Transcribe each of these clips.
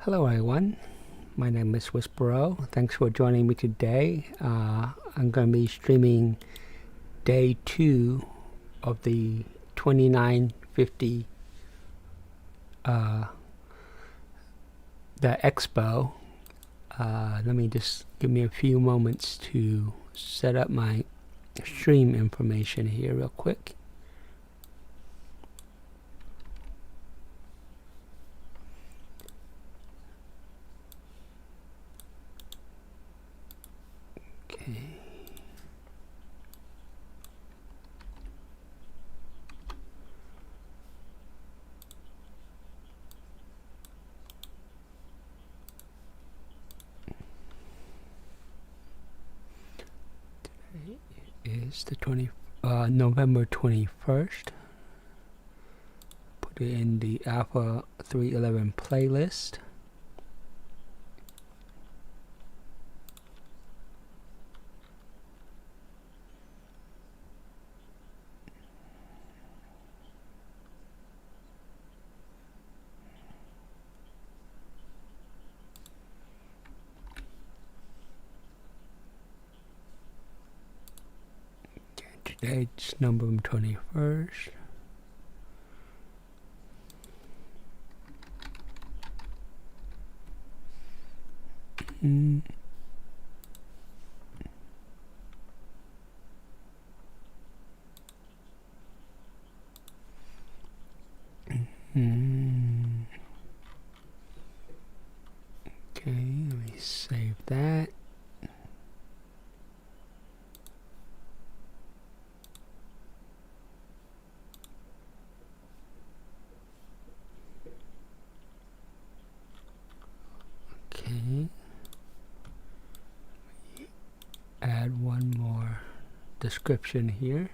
Hello everyone, my name is WhisperO. Thanks for joining me today. I'm going to be streaming day 2 of the 2950 the expo. Let me just give me a few moments to set up my stream information here real quick. Okay. Today is the November 21st. Put it in the Alpha 311 playlist. Today's November 21st. Okay, let me save that. Okay. Add one more description here.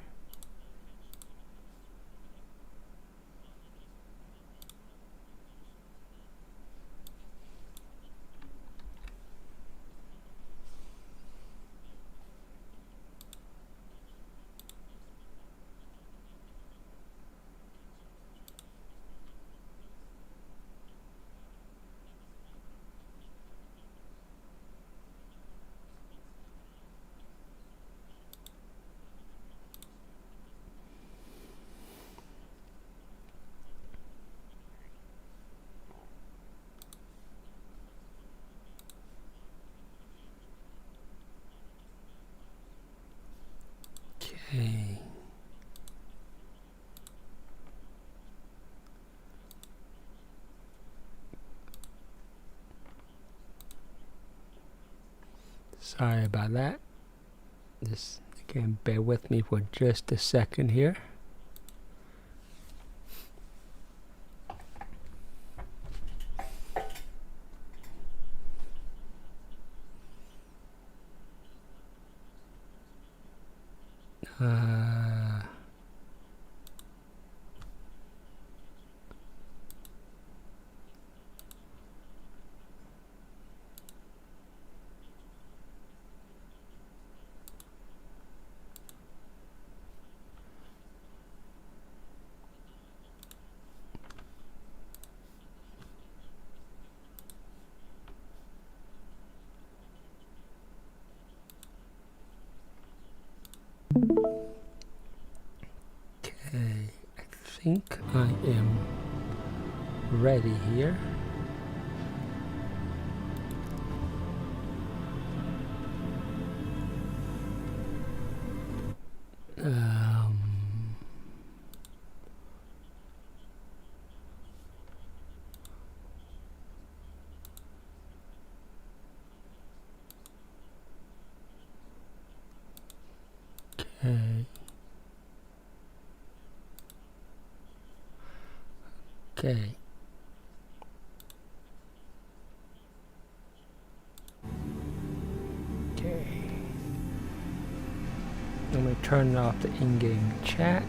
Okay. Sorry about that. Just again, bear with me for just a second here. Okay, I think I am ready here. Okay. Okay. I'm going to turn off the in-game chat.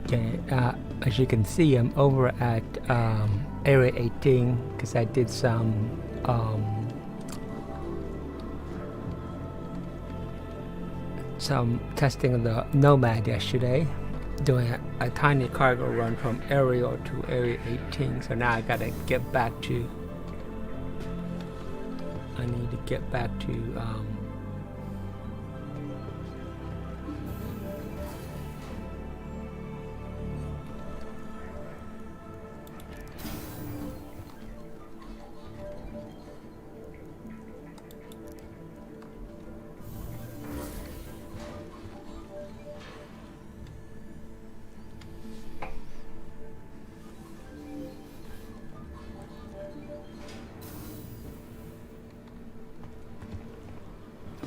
Okay, as you can see, I'm over at Area 18 because I did some testing of the Nomad yesterday. doing a tiny cargo run from Ariel to Area 18, so now I gotta get back to, I need to get back to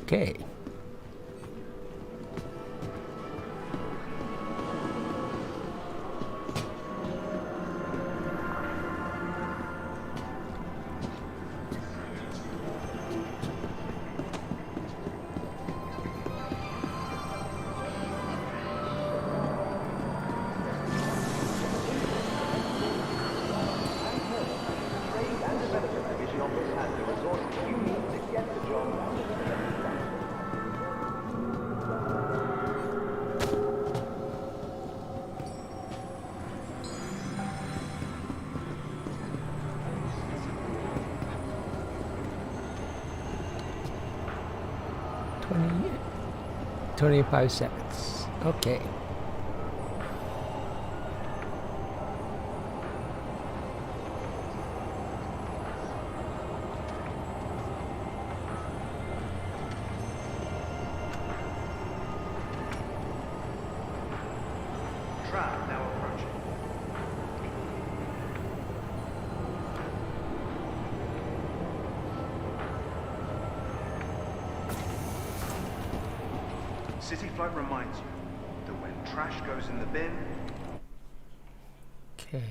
okay. Twenty 25 seconds. Okay. Trap now approaching. City Flight reminds you that when trash goes in the bin... Okay.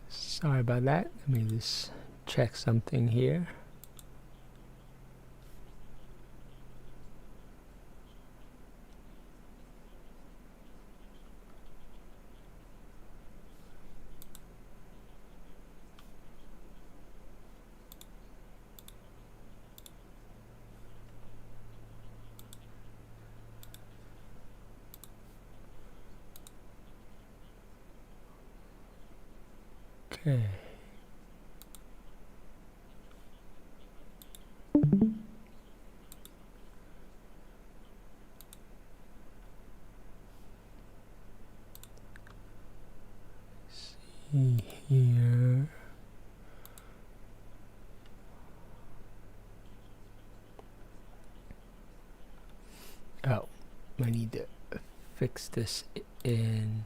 Sorry about that. Let me just check something here. Okay. See here. Oh, I need to fix this in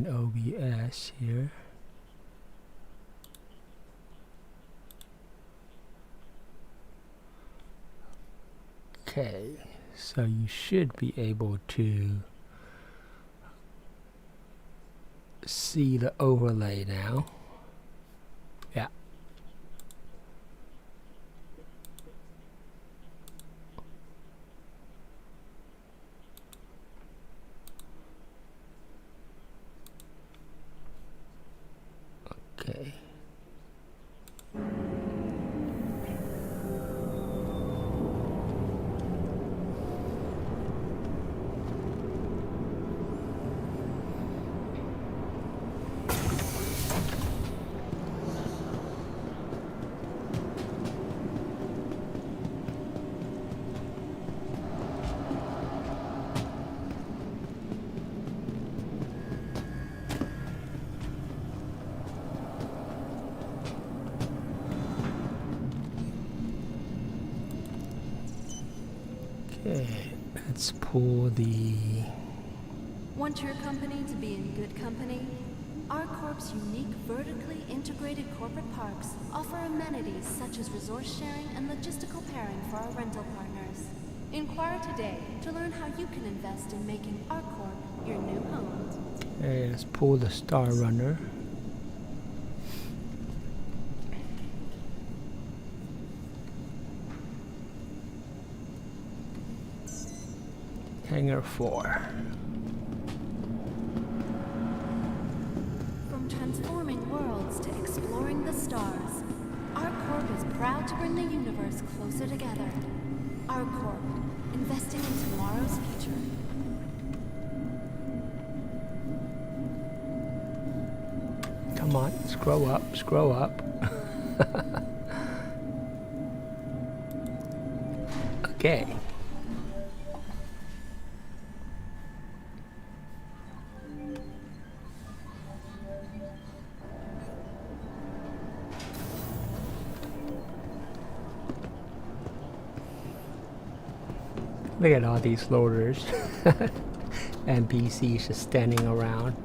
OBS here. Okay, so you should be able to see the overlay now. Yeah. Okay. Okay, let's pull the... Want your company to be in good company? Our Corp's unique vertically integrated corporate parks offer amenities such as resource sharing and logistical pairing for our rental partners. Inquire today to learn how you can invest in making our Corp your new home. Okay, let's pull the Star Runner. Hangar 4. From transforming worlds to exploring the stars, our Corp is proud to bring the universe closer together. Our corp, investing in tomorrow's future. Come on, scroll up, scroll up. Okay. Look at all these loaders. NPCs just standing around.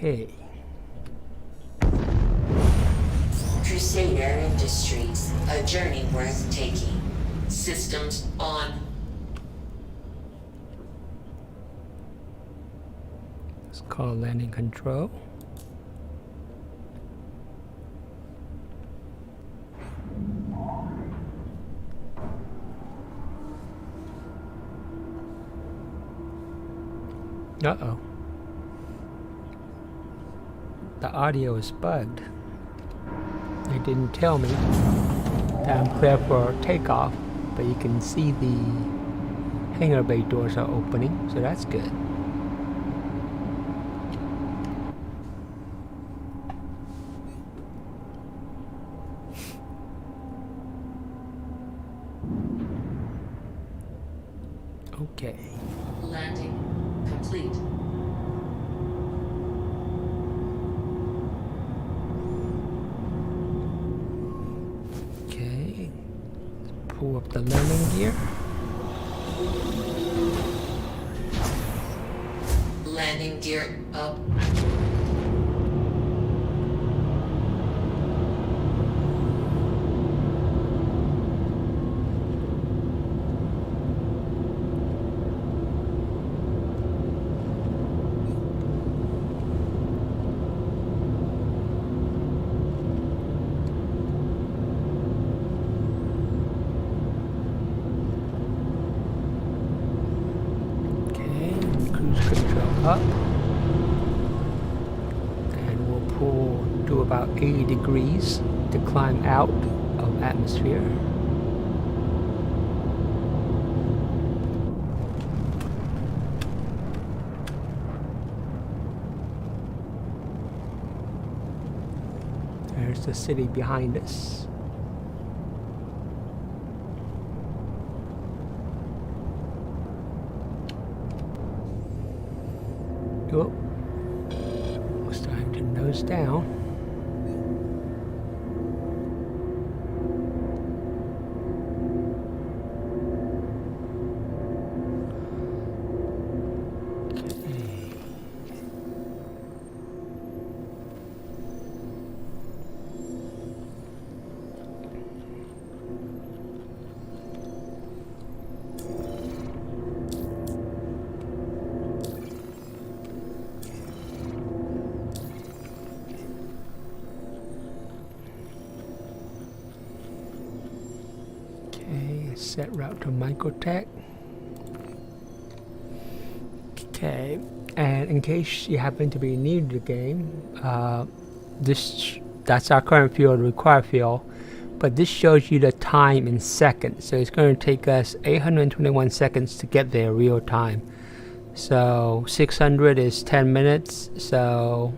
Okay. Crusader Industries, a journey worth taking. Systems on. Let's call landing control. Uh-oh. The audio is bugged. They didn't tell me that I'm clear for takeoff, but you can see the hangar bay doors are opening, so that's good. Okay. Landing complete. Okay. Let's pull up the landing gear. Landing gear up. Okay, cruise control up. And we'll do about 80 degrees to climb out of atmosphere. There's the city behind us. Oh, it's time to nose down. Okay. Set route to Microtech. Okay, and in case you happen to be new to the game, that's our current fuel, the required fuel, but this shows you the time in seconds. So it's going to take us 821 seconds to get there real time. So 600 is 10 minutes. So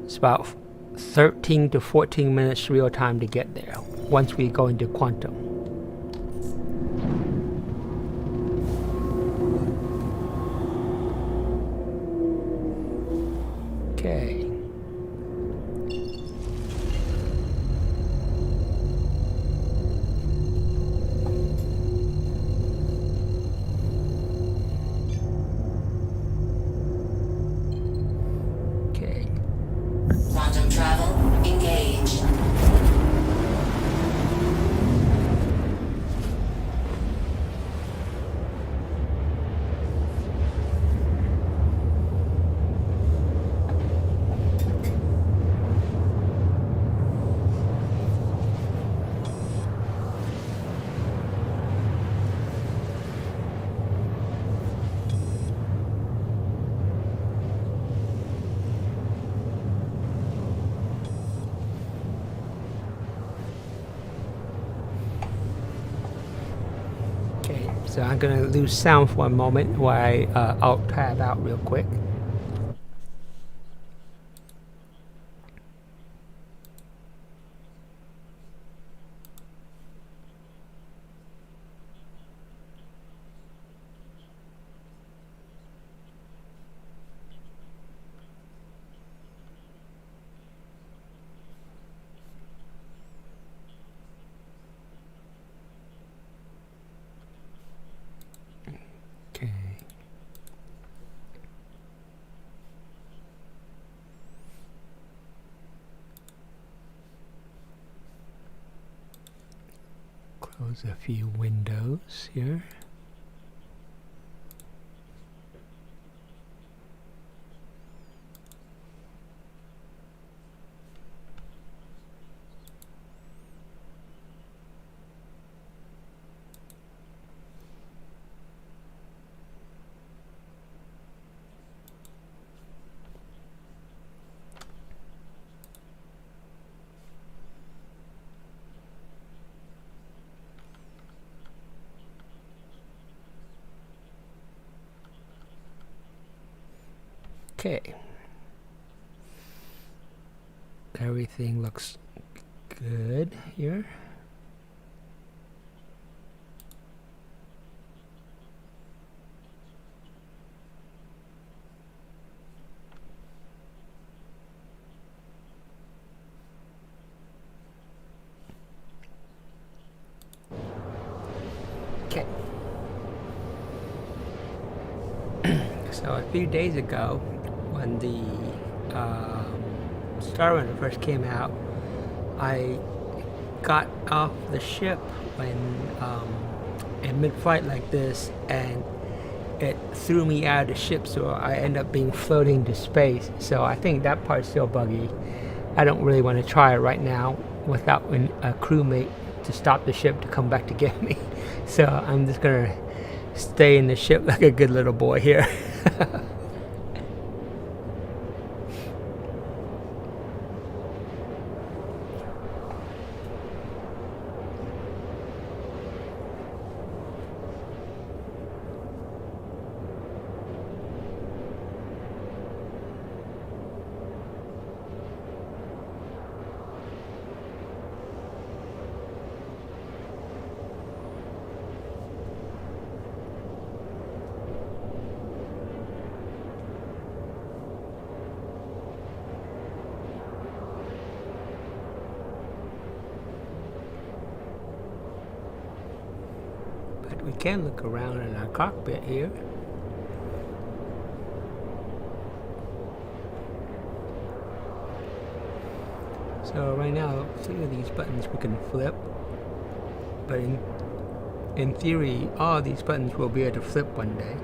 it's about 13 to 14 minutes real time to get there once we go into quantum. Okay. So I'm going to lose sound for a moment while I alt tab out real quick. Okay. Close a few windows here. Okay. Everything looks good here. Okay. So a few days ago, when the Starwinder first came out, I got off the ship when in mid-flight like this, and it threw me out of the ship, so I end up being floating to space. So I think that part's still buggy. I don't really want to try it right now without a crewmate to stop the ship to come back to get me. So I'm just gonna stay in the ship like a good little boy here. But we can look around in our cockpit here. So right now, 3 of these buttons we can flip, but in theory, all of these buttons will be able to flip one day.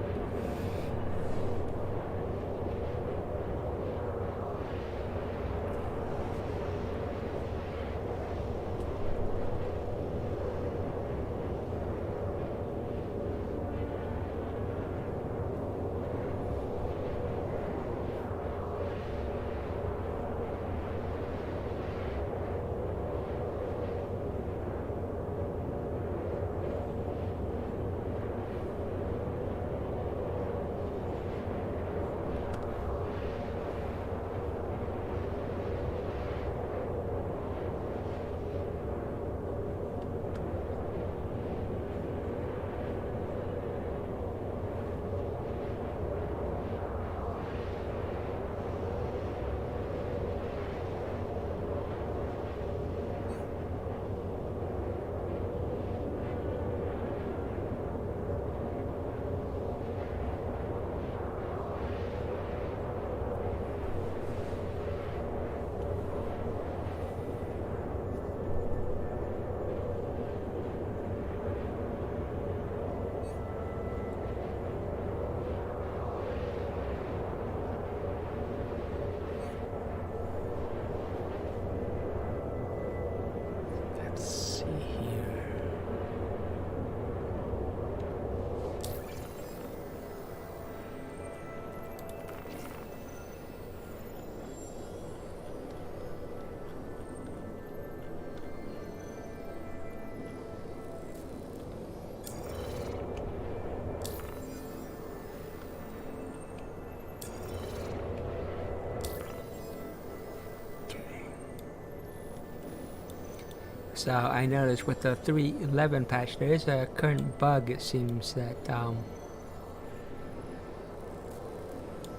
So I noticed with the 3.11 patch there is a current bug, it seems, that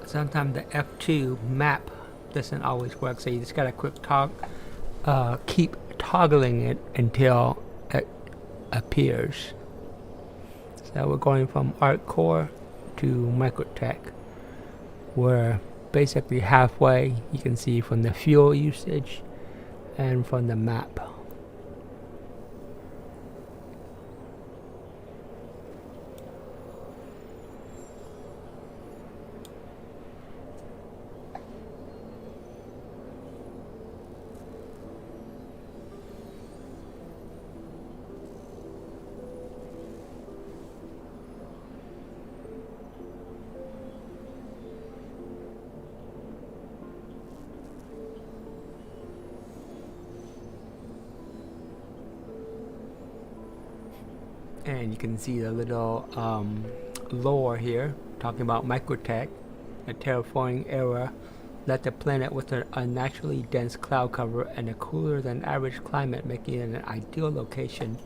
sometimes the F2 map doesn't always work, so you just gotta keep toggling it until it appears. So we're going from Artcore to Microtech. We're basically halfway, you can see from the fuel usage and from the map. And you can see the little lore here talking about Microtech. A terraforming era left the planet with an unnaturally dense cloud cover and a cooler than average climate, making it an ideal location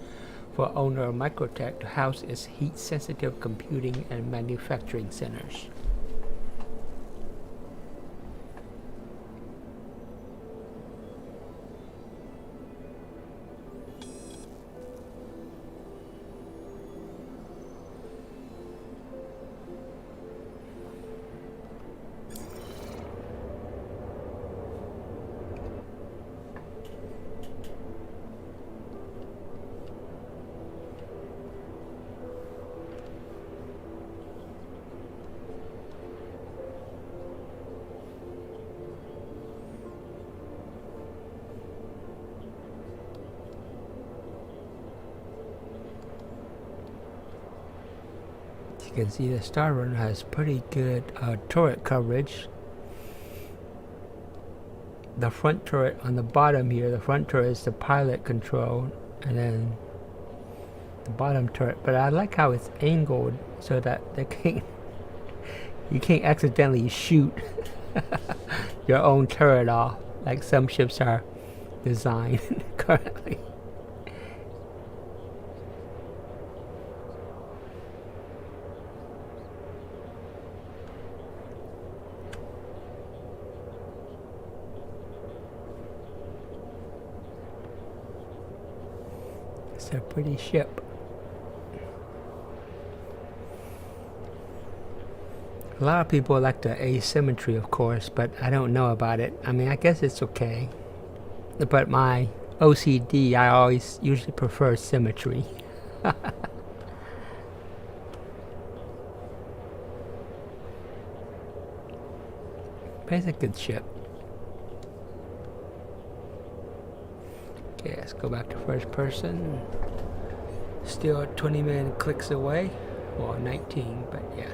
for owner of Microtech to house its heat sensitive computing and manufacturing centers. You can see the Star Runner has pretty good turret coverage. The front turret on the bottom here, the front turret is the pilot control, and then the bottom turret. But I like how it's angled so that you can't accidentally shoot your own turret off like some ships are designed currently. It's a pretty ship. A lot of people like the asymmetry, of course, but I don't know about it. I mean, I guess it's okay. But my OCD, I always usually prefer symmetry. But it's a good ship. Okay, let's go back to first person. Still 20 million clicks away. Well, 19, but yeah.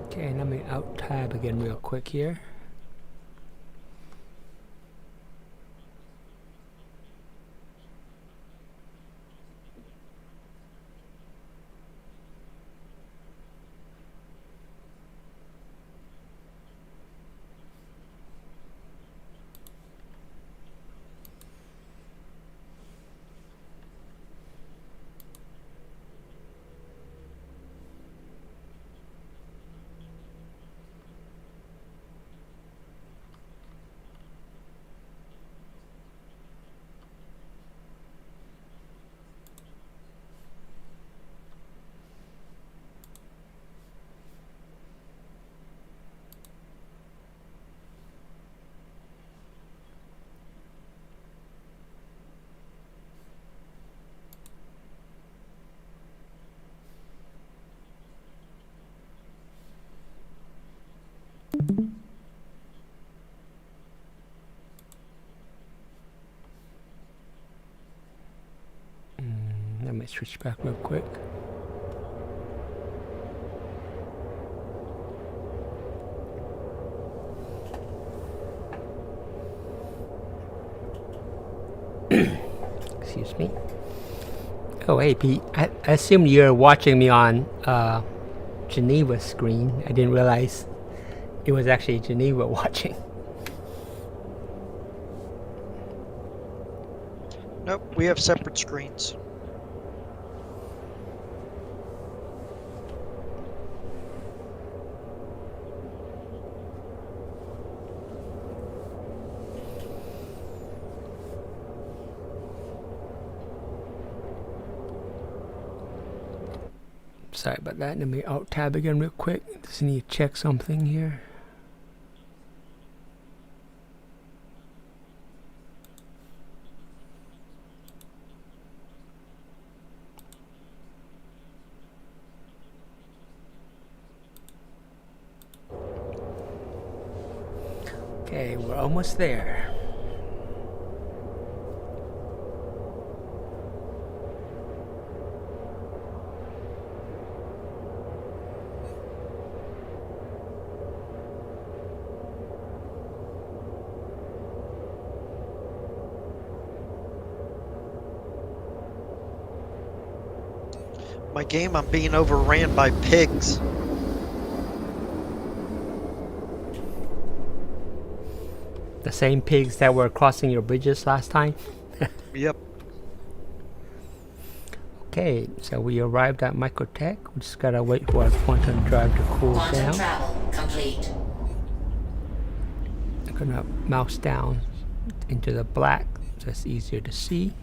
Okay, let me out tab again real quick here. me switch back real quick. Excuse me. Oh, hey, Pete. I assumed you're watching me on Geneva screen. I didn't realize it was actually Geneva watching. Nope, we have separate screens. Sorry about that. Let me alt tab again real quick. Just need to check something here. Okay, we're almost there. My game, I'm being overran by pigs. The same pigs that were crossing your bridges last time? Yep. Okay, so we arrived at Microtech. We just gotta wait for our quantum drive to cool Quantum down. travel complete. I'm gonna mouse down into the black so it's easier to see.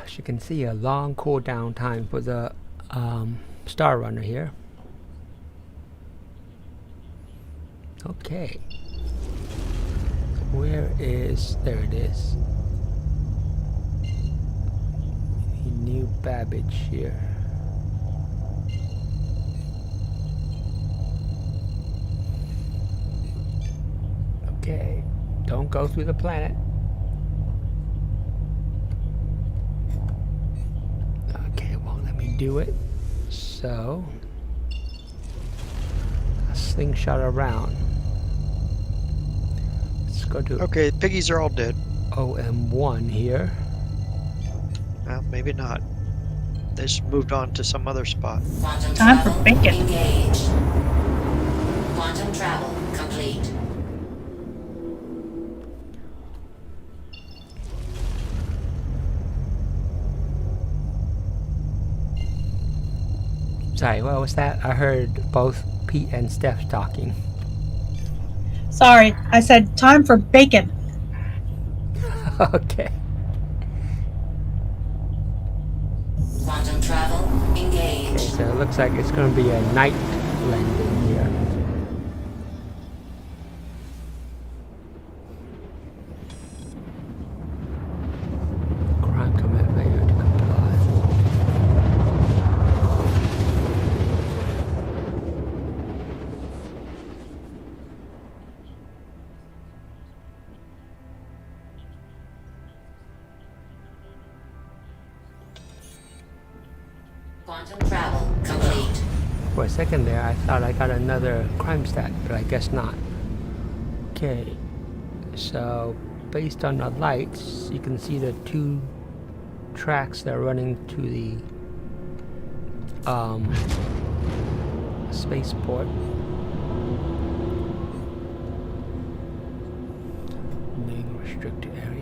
As you can see, a long cooldown time for the Star Runner here. Okay. Where is... there it is. New Babbage here. Okay. Don't go through the planet. Okay, won't let me do it. So... a slingshot around. Let's go to Okay, piggies are all dead. OM1 here. Well, maybe not. They just moved on to some other spot. Quantum Time for travel bacon. engaged. Quantum travel complete. Sorry, what was that? I heard both Pete and Steph talking. Sorry, I said time for bacon. Okay. Quantum travel engaged. So it looks like it's going to be a night landing here. Crime commit failure to comply. Quantum travel complete. For a second there, I thought I got another crime stat, but I guess not. Okay, so based on the lights, you can see the two tracks that are running to the spaceport. Main restricted area.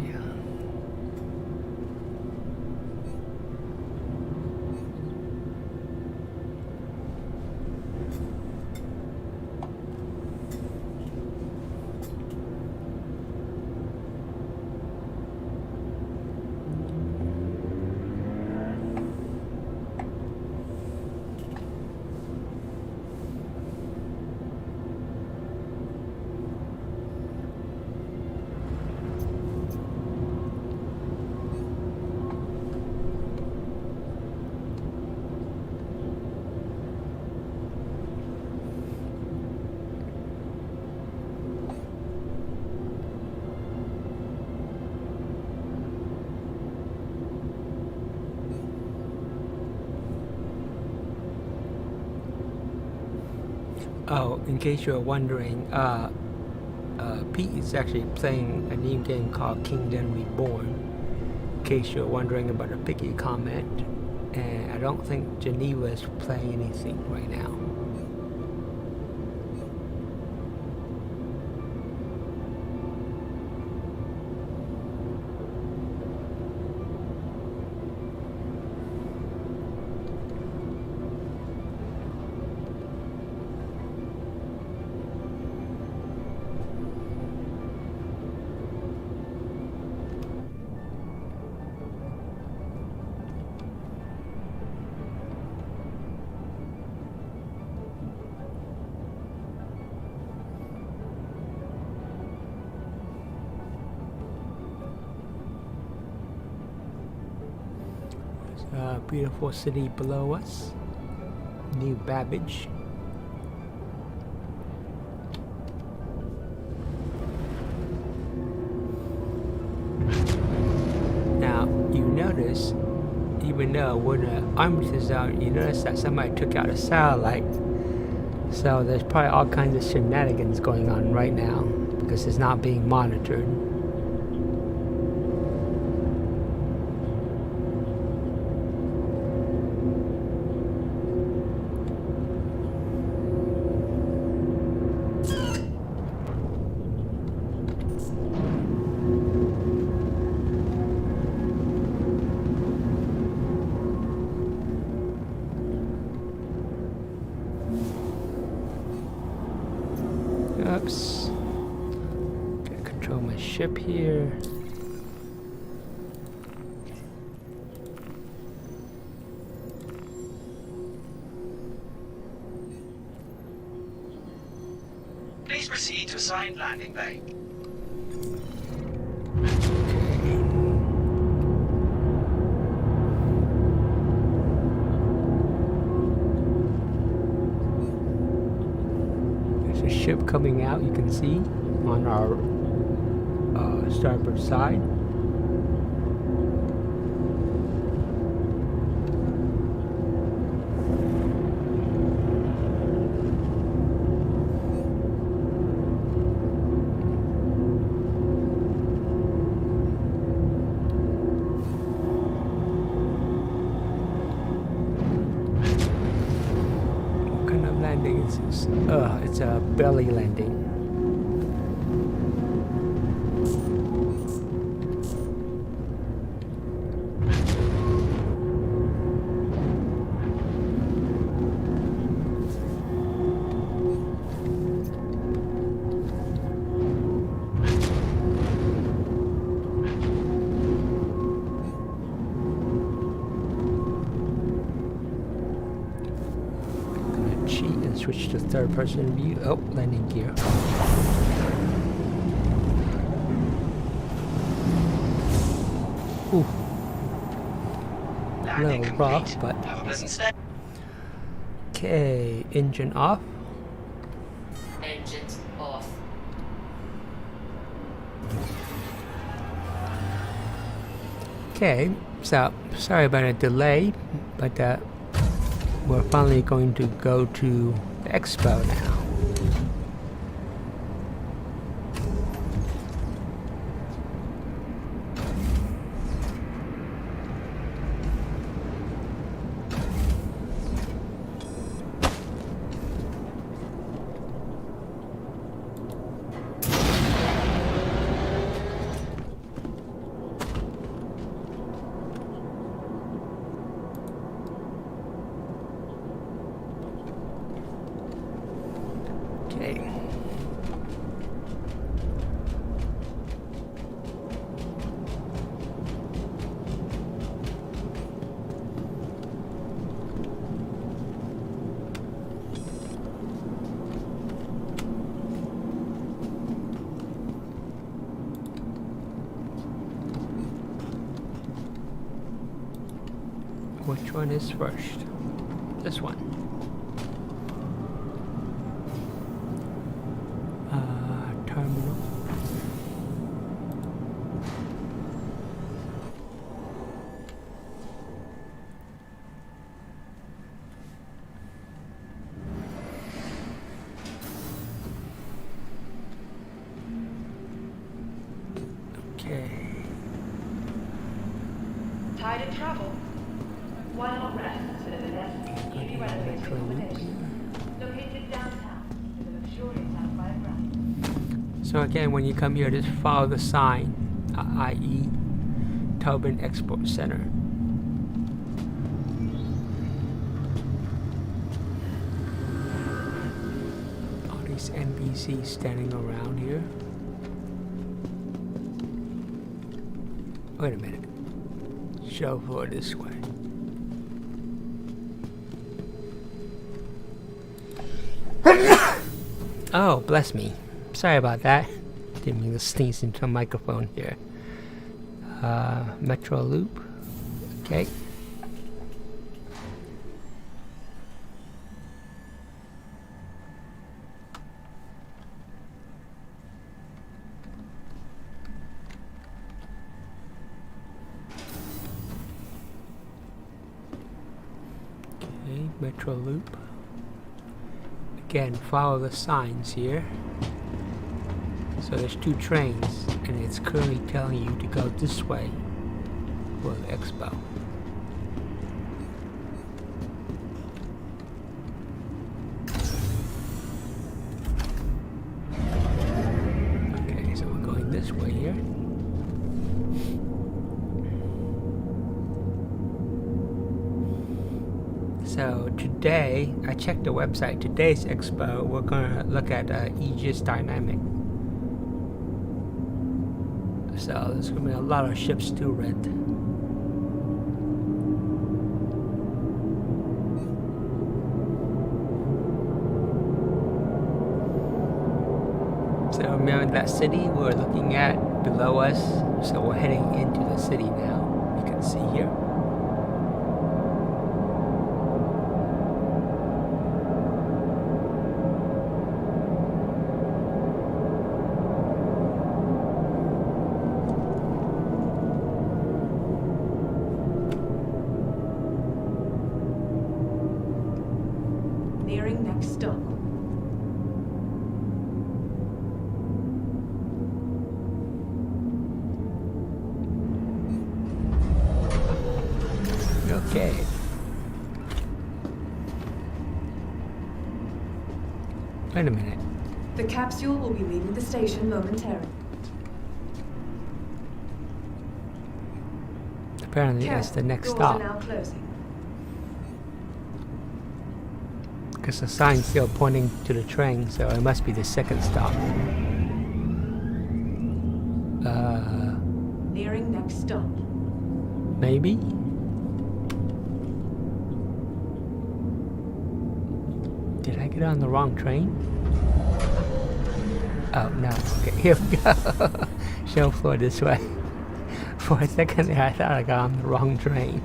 Oh, in case you're wondering, Pete is actually playing a new game called Kingdom Reborn. In case you're wondering about a picky comment, and I don't think Geneva is playing anything right now. Beautiful city below us, New Babbage. Now, you notice, even though we're in an armistice zone, you notice that somebody took out a satellite. So there's probably all kinds of shenanigans going on right now because it's not being monitored. Oops. Gotta control my ship here. Please proceed to assigned landing bay. There's a ship coming out, you can see, on our starboard side. What kind of landing is this? It's a belly landing. Switch to third person view. Oh, landing gear. Ooh. A Landing little rough, complete. but Have a pleasant stay. okay. Engine off. Engines off. Okay, so sorry about a delay, but we're finally going to go to the expo now. Okay. Which one is first? This one. Terminal. Metro Loop here. Located downtown with a luxurious outside run. So again, when you come here, just follow the sign, i.e. Tobin Export Center. All these NPCs standing around here. Wait a minute. Show floor this way. Oh, bless me. Sorry about that. Didn't mean to sneeze into a microphone here. Metro Loop. Okay. Okay, Metro Loop. Again, follow the signs here. So there's two trains, and it's currently telling you to go this way for the expo. Okay, so we're going this way here. So today, I checked the website. Today's expo, we're gonna look at Aegis Dynamic. So there's gonna be a lot of ships to rent. So remember that city we're looking at below us? So we're heading into the city now. You can see here. Nearing next stop. Okay. Wait a minute. The capsule will be leaving the station momentarily. Apparently that's the next Doors stop. are now closing. Because the sign's still pointing to the train, so it must be the second stop. Nearing next stop. Maybe? Did I get on the wrong train? Oh, no. Okay, here we go. Show floor this way. For a second there, I thought I got on the wrong train.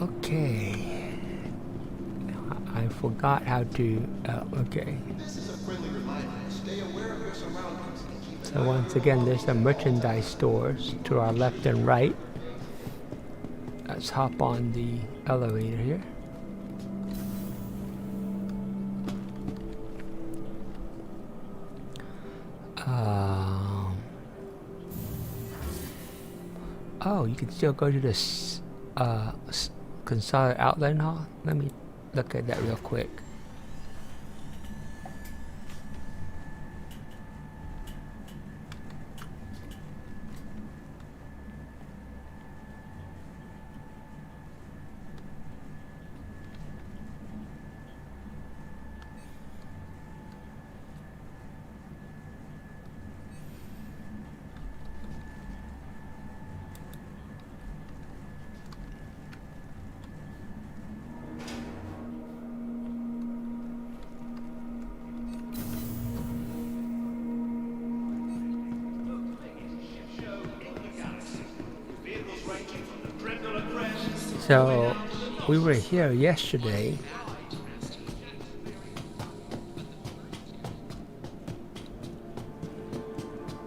Okay. I forgot how to. Okay. So once again, there's some merchandise stores to our left and right. Let's hop on the elevator here. Oh, you can still go to this Consolidated Outlet Hall. Let me look at that real quick. So we were here yesterday.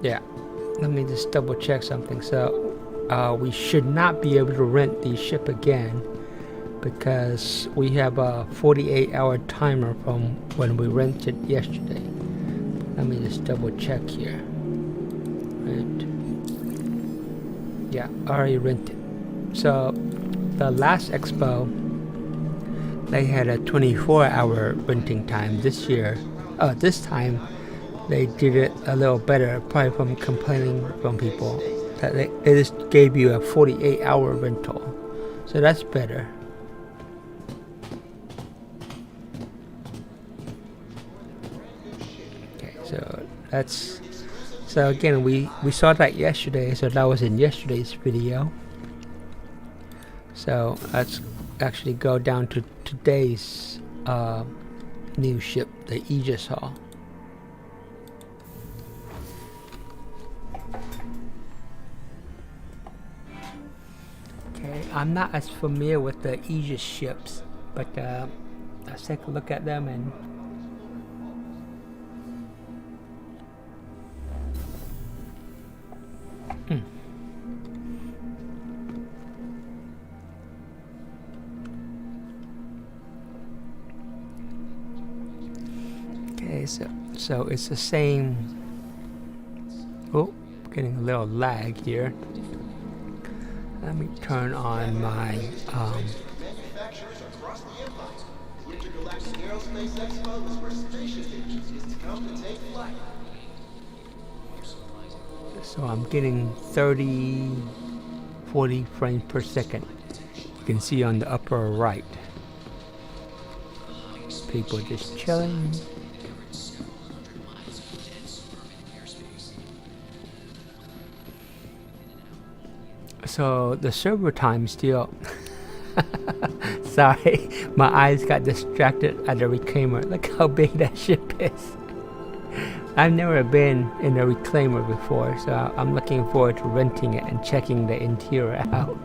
Yeah, let me just double check something. So we should not be able to rent the ship again because we have a 48-hour timer from when we rented yesterday. Let me just double check here. Right. Yeah, already rented. So the last expo, they had a 24-hour renting time. This year, this time they did it a little better, probably from complaining from people that they just gave you a 48-hour rental. So that's better. Okay, so again, we saw that yesterday, so that was in yesterday's video. So let's actually go down to today's new ship, the Aegis Hull. Okay, I'm not as familiar with the Aegis ships, but let's take a look at them and okay, so it's the same. Oh, getting a little lag here. Let me turn on my so I'm getting 40 frames per second. You can see on the upper right. People just chilling. So the server time still sorry, my eyes got distracted at the reclaimer. Look how big that ship is. I've never been in a reclaimer before, so I'm looking forward to renting it and checking the interior out.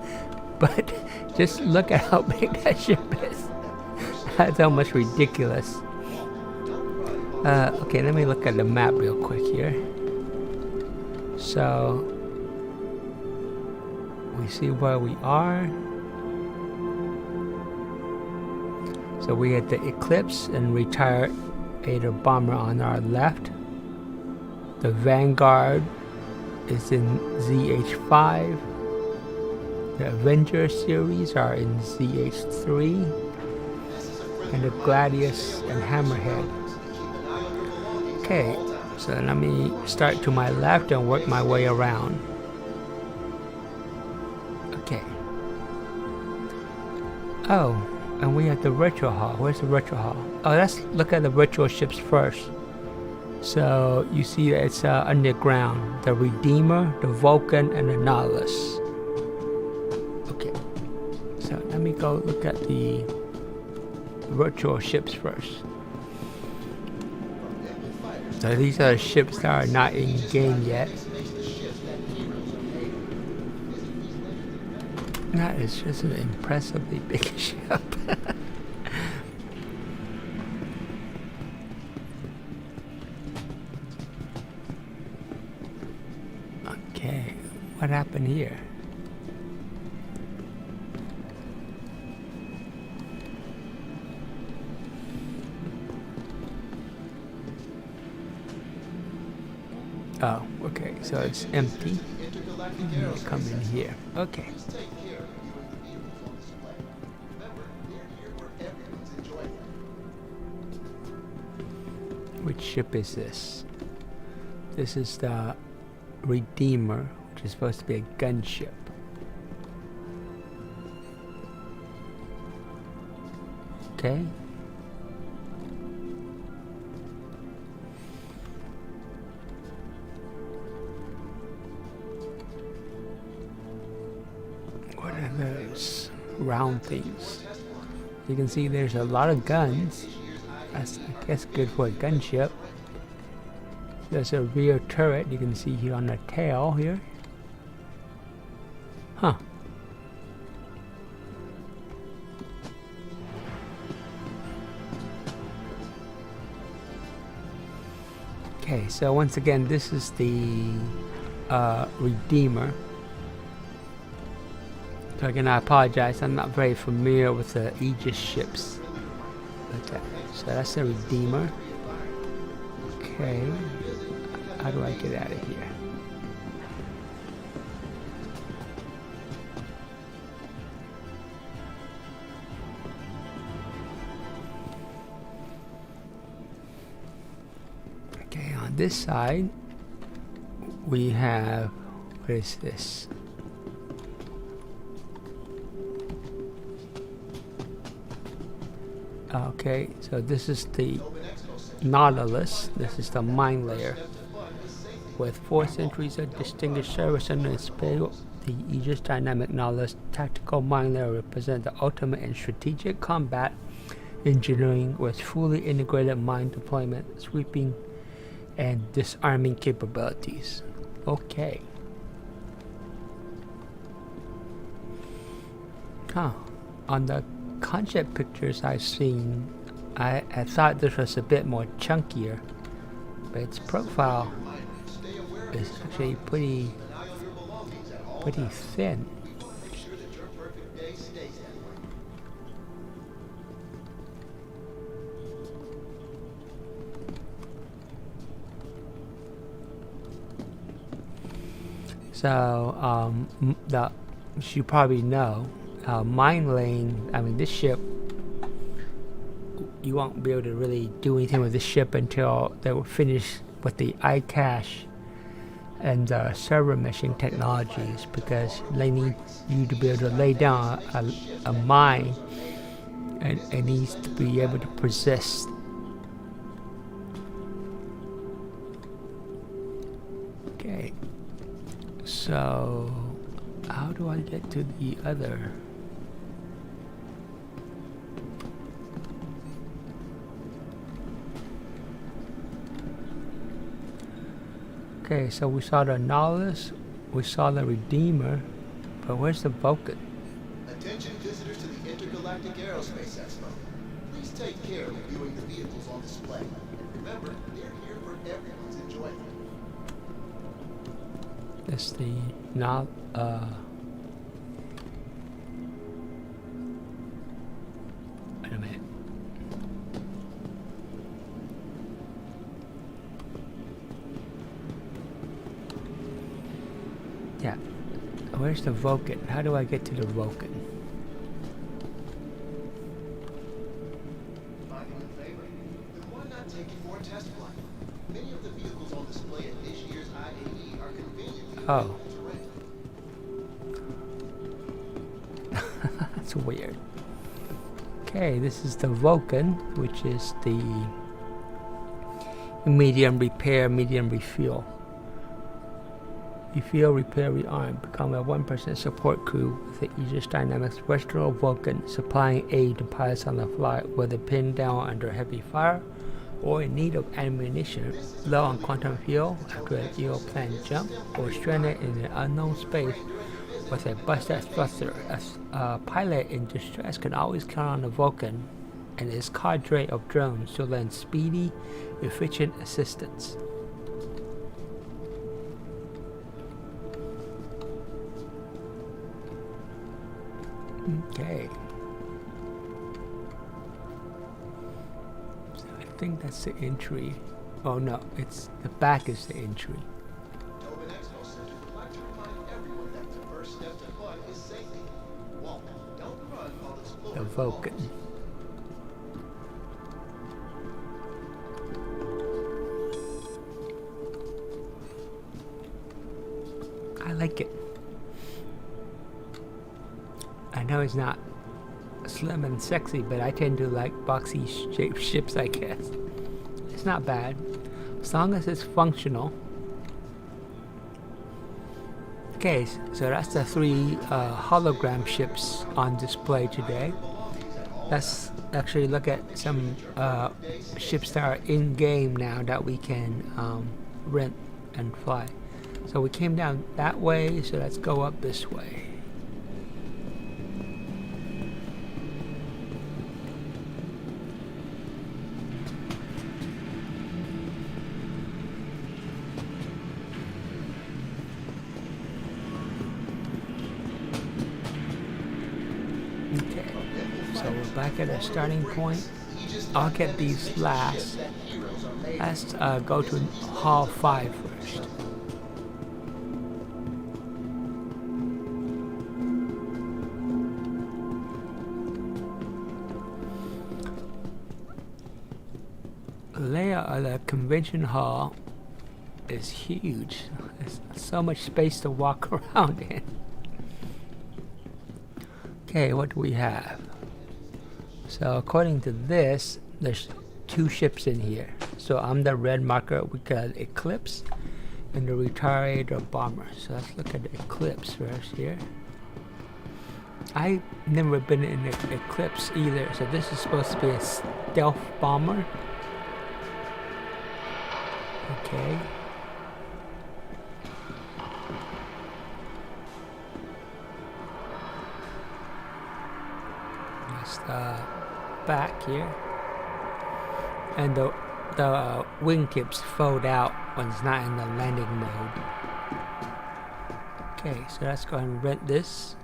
But just look at how big that ship is. That's almost ridiculous. Okay, let me look at the map real quick here. So we see where we are. So we had the Eclipse and retired Raider bomber on our left. The Vanguard is in ZH5. The Avenger series are in ZH3. And the Gladius and Hammerhead. Okay, so let me start to my left and work my way around. Okay. Oh, and we have the virtual hull. Where's the virtual hull? Oh, let's look at the virtual ships first. So you see that it's underground. The Redeemer, the Vulcan, and the Nautilus. Okay. So let me go look at the virtual ships first. So these are the ships that are not in game yet. That is just an impressively big ship. Okay, what happened here? Oh, okay, so it's empty. Come in here. Okay. Which ship is this? This is the Redeemer, which is supposed to be a gunship. Okay. What are those round things? You can see there's a lot of guns. That's, I guess, good for a gunship. There's a rear turret you can see here on the tail here. Huh. Okay, so once again, this is the Redeemer. So again, I apologize, I'm not very familiar with the Aegis ships. Okay, so that's the Redeemer. Okay. How do I get out of here? Okay, on this side, we have, what is this? Okay, so this is the Nautilus. This is the mine layer. With 4 centuries of distinguished service under its pale, the Aegis Dynamic Nautilus tactical mine layer represents the ultimate in strategic combat engineering with fully integrated mine deployment, sweeping, and disarming capabilities. Okay. Huh. On the concept pictures I've seen, I thought this was a bit more chunkier, but its profile is actually pretty thin. So, as you probably know, mine lane, I mean, this ship, you won't be able to really do anything with this ship until they will finish with the iCache and the server meshing technologies, because they need you to be able to lay down a mine, and it needs to be able to persist. Okay, so how do I get to the other? Okay, so we saw the Nautilus, we saw the Redeemer, but where's the Vulcan? Attention visitors to the Intergalactic Aerospace Expo. Please take care of viewing the vehicles on display. Remember, they're here for everyone's enjoyment. That's the wait a minute. Yeah. Where's the Vulcan? How do I get to the Vulcan? Finding a favor? Then why not take it for a test flight? Many of the vehicles on display at this year's IAE are conveniently Oh. available to rent. That's weird. Okay, this is the Vulcan, which is the medium repair, medium refuel. Refuel, repair, rearm. Become a 1% support crew with the Aegis Dynamics versatile Vulcan, supplying aid to pilots on the fly, whether pinned down under heavy fire or in need of ammunition, low on quantum fuel after an ill-planned jump, or stranded in an unknown space with a busted thruster. A pilot in distress can always count on the Vulcan and its cadre of drones to lend speedy, efficient assistance. Okay. So I think that's the entry. Oh no, it's the back is the entry. Tobin Expo Center would like to remind everyone that the first step to fun is safety. Walk, don't run while exploring. The Vulcan. I like it. I know it's not slim and sexy, but I tend to like boxy shaped ships, I guess. It's not bad, as long as it's functional. Okay, so that's the 3 hologram ships on display today. Let's actually look at some ships that are in game now that we can rent and fly. So we came down that way, so let's go up this way. So we're back at our starting point. I'll get these last. Let's go to Hall 5 first. The layout of the convention hall is huge. There's so much space to walk around in. Okay, what do we have? So according to this, there's 2 ships in here. So on the red marker, we got Eclipse and the Retaliator bomber. So let's look at the Eclipse first here. I've never been in an Eclipse either. So this is supposed to be a stealth bomber. Okay. That's the back here. And the wingtips fold out when it's not in the landing mode. Okay, so let's go ahead and rent this.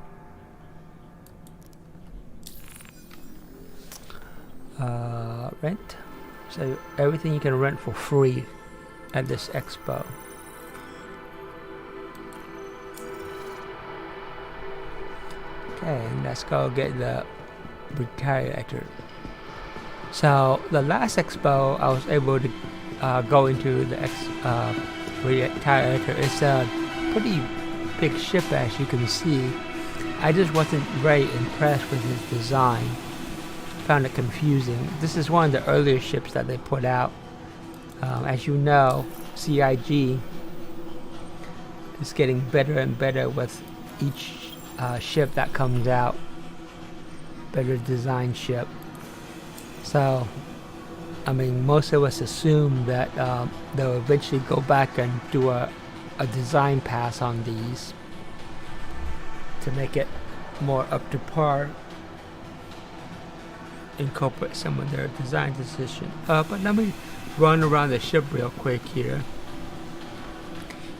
Rent. So everything you can rent for free at this expo. Okay, and let's go get the Retaliator. So the last expo, I was able to go into the Retaliator. It's a pretty big ship, as you can see. I just wasn't very impressed with its design. Found it confusing. This is one of the earlier ships that they put out. As you know, CIG is getting better and better with each ship that comes out. Better design ship. So, I mean, most of us assume that they'll eventually go back and do a design pass on these to make it more up to par, incorporate some of their design decision. But let me run around the ship real quick here.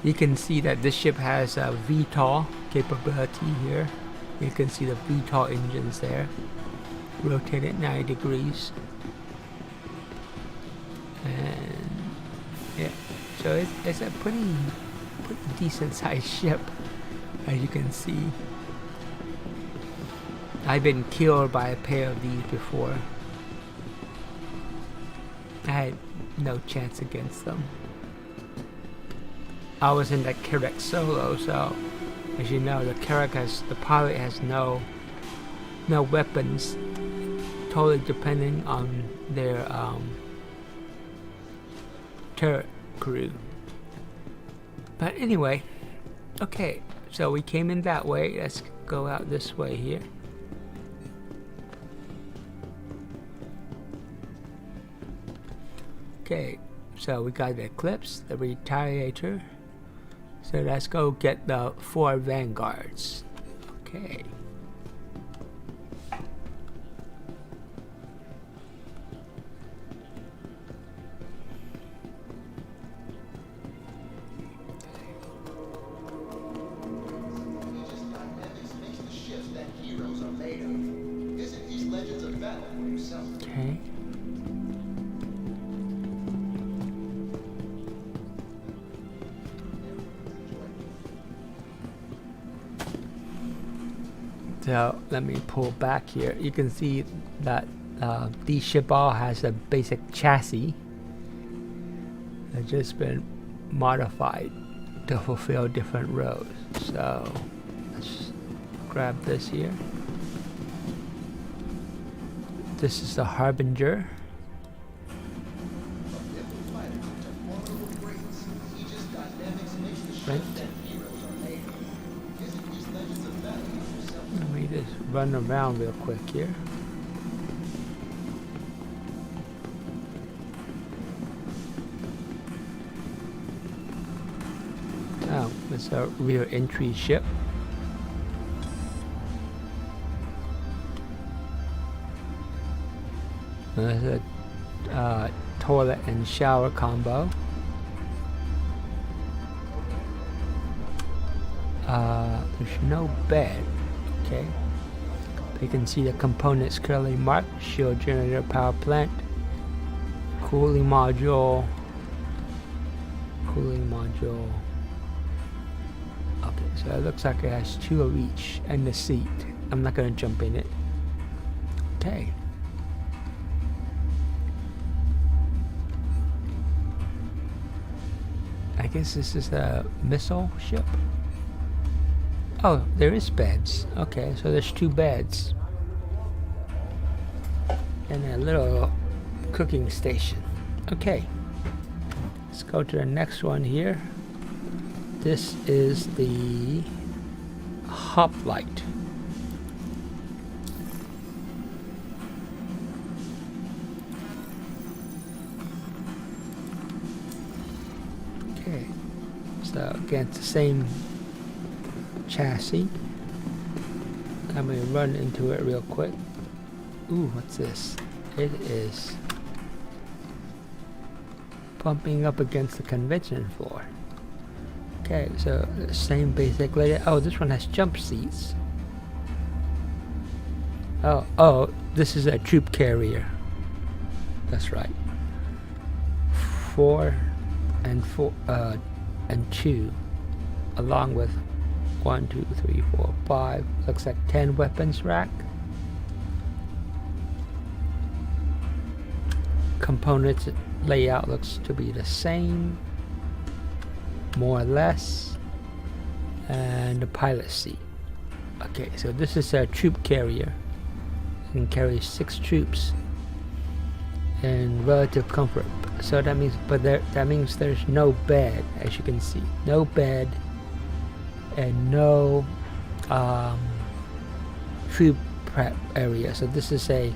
You can see that this ship has a VTOL capability here. You can see the VTOL engines there, rotated 90 degrees. And yeah, so it's a pretty decent sized ship, as you can see. I've been killed by a pair of these before. I had no chance against them. I was in the Carrack solo, so as you know, the pilot has no weapons, totally depending on their turret crew. But anyway, okay, so we came in that way. Let's go out this way here. Okay, so we got the Eclipse, the Retaliator. So let's go get the 4 Vanguards. Okay. Okay. So let me pull back here. You can see that the ship all has a basic chassis. It's just been modified to fulfill different roles. So let's grab this here. This is the Harbinger. Right. Let me just run around real quick here. Oh, it's a rear entry ship. There's a toilet and shower combo. There's no bed. Okay. But you can see the components clearly marked: shield generator, power plant, cooling module, cooling module. Okay, so it looks like it has 2 of each and the seat. I'm not going to jump in it. Okay. I guess this is a missile ship. Oh, there is beds. Okay, so there's 2 beds. And a little cooking station. Okay. Let's go to the next one here. This is the hoplite. Okay. So again, it's the same chassis. I'm going to run into it real quick. Ooh, what's this? It is bumping up against the convention floor. Okay, so the same basic layout. Oh, this one has jump seats. Oh, this is a troop carrier. That's right. 4 and 2, along with 1, 2, 3, 4, 5. Looks like 10 weapons rack. Components layout looks to be the same, more or less, and the pilot seat. Okay, so this is a troop carrier. It can carry 6 troops in relative comfort. So that means, that means there's no bed, as you can see, no bed, and no troop prep area. So this is a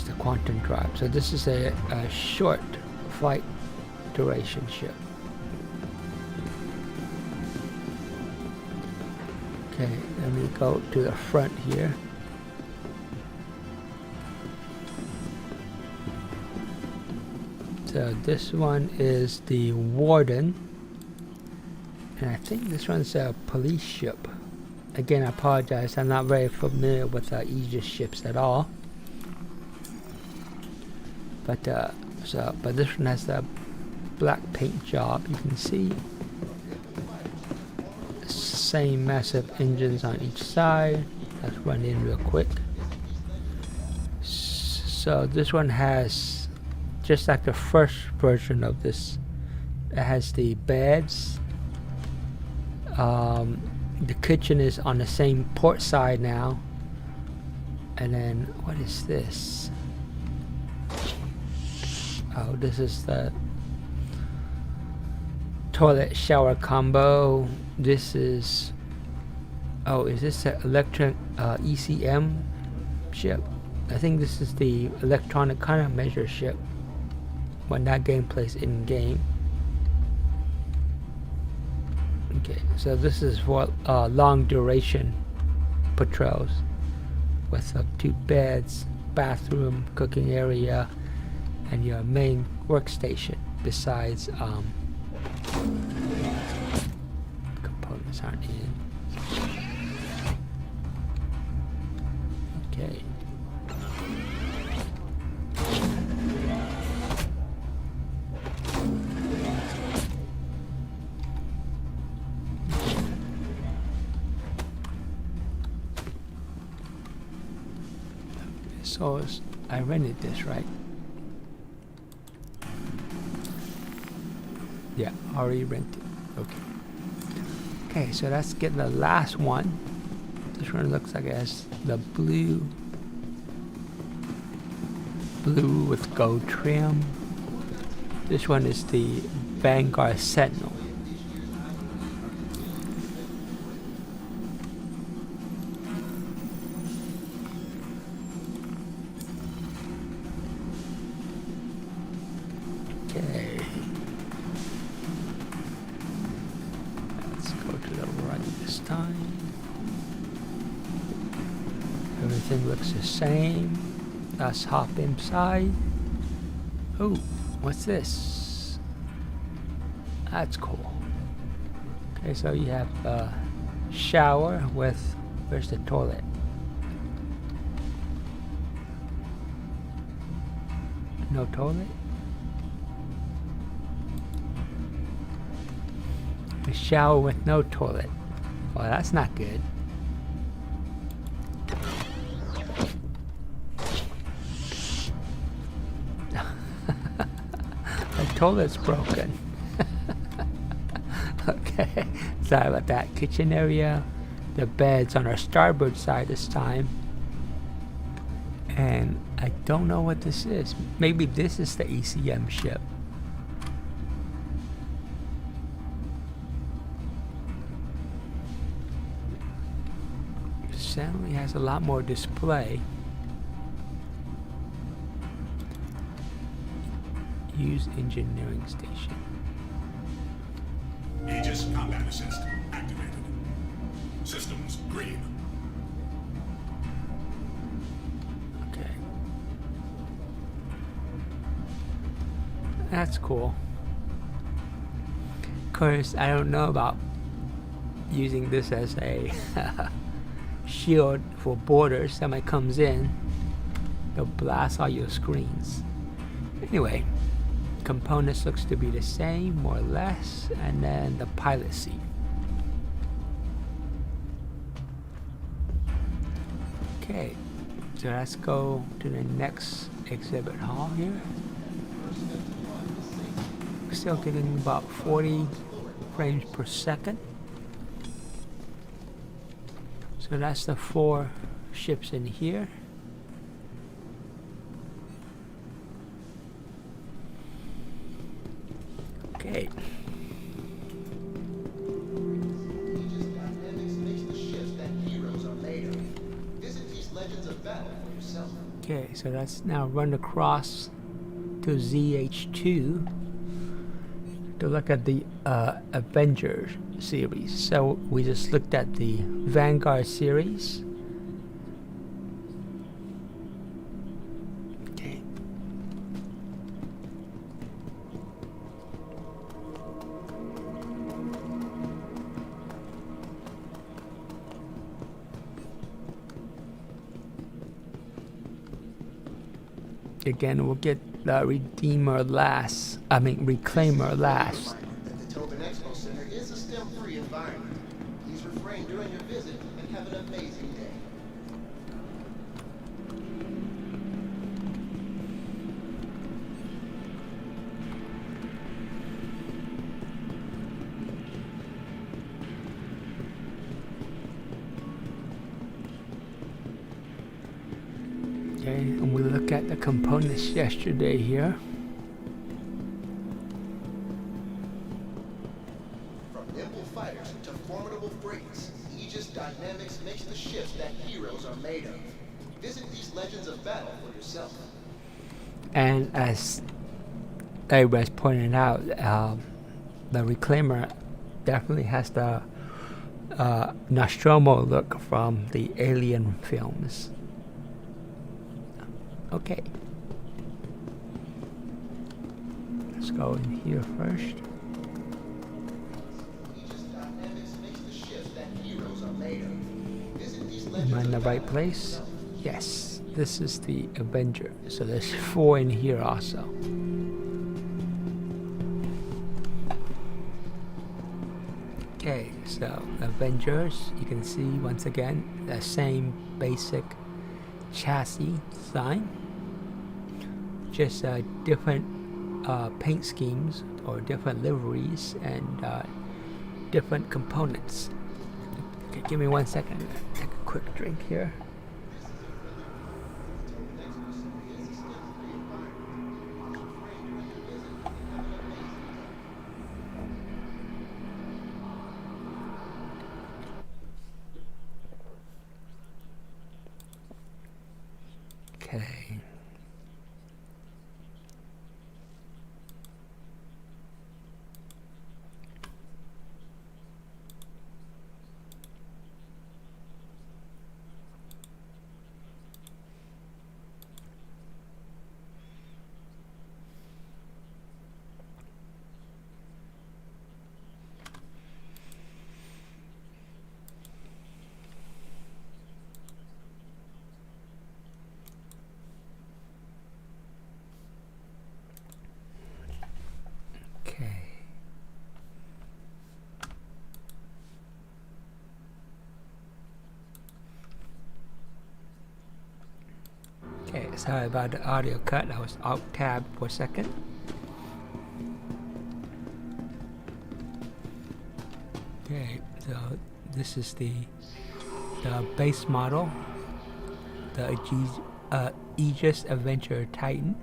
the quantum drive. So this is a short flight duration ship. Okay, let me go to the front here. So this one is the Warden, and I think this one's a police ship. Again, I apologize, I'm not very familiar with Aegis ships at all. But but this one has the black paint job. You can see same massive engines on each side. Let's run in real quick. So this one has, just like the first version of this, it has the beds. The kitchen is on the same port side now. And then what is this? Oh, this is the toilet shower combo. This is, oh, is this an electric ECM ship? I think this is the electronic countermeasure ship when that game plays in game. Okay, so this is for long duration patrols with 2 beds, bathroom, cooking area, and your main workstation. Besides, components aren't in. Okay. So I rented this, right? Yeah, already rented. Okay. Okay, so let's get the last one. This one looks like it has the blue with gold trim. This one is the Vanguard Sentinel. Okay. Let's go to the right this time. Everything looks the same. Let's hop inside. Oh, what's this? That's cool. Okay, so you have a shower with, where's the toilet? No toilet? shower with no toilet. Well, that's not good. The toilet's broken. Okay, sorry about that. Kitchen area. The bed's on our starboard side this time. And I don't know what this is. Maybe this is the ECM ship. Certainly has a lot more display. Use engineering station. Aegis combat assist activated. Systems green. Okay. That's cool. Of course, I don't know about using this as a shield for boarders. Somebody comes in, they'll blast all your screens. Anyway, components looks to be the same, more or less, and then the pilot seat. Okay, so let's go to the next exhibit hall here. Still getting about 40 frames per second. So that's the 4 ships in here. Okay. Aegis Dynamics makes the ships that heroes are made of. Visit these legends of battle for yourself. Okay, so let's now run across to ZH2 to look at the Avengers series. So we just looked at the Vanguard series. Okay. Again, we'll get the Reclaimer last. That the Tobin Expo Center is a STEM-free environment. Please refrain during your visit and have an amazing day. Okay, and we look at the components yesterday here. From nimble fighters to formidable frigates, Aegis Dynamics makes the ships that heroes are made of. Visit these legends of battle for yourself. And as everybody's pointing out, the Reclaimer definitely has the Nostromo look from the Alien films. Okay. Let's go in here first. Aegis Dynamics makes the ships that heroes are made of. Visit these Am legends I in the of right battle place? for yourself. Yes. This is the Avenger. So there's 4 in here also. Okay, so Avengers, you can see once again the same basic chassis design, just different paint schemes or different liveries and different components. Okay, give me 1 second. Take a quick drink here. Okay. Sorry about the audio cut. I was alt tab for a second. Okay, so this is the base model, the Aegis Adventure Titan.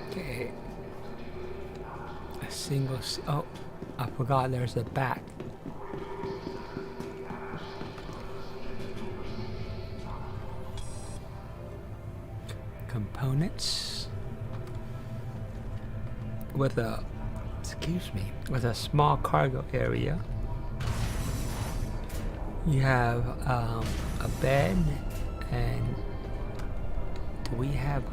Okay, a single. Oh, I forgot there's a back. Components with a, with a small cargo area. You have a bed, and we have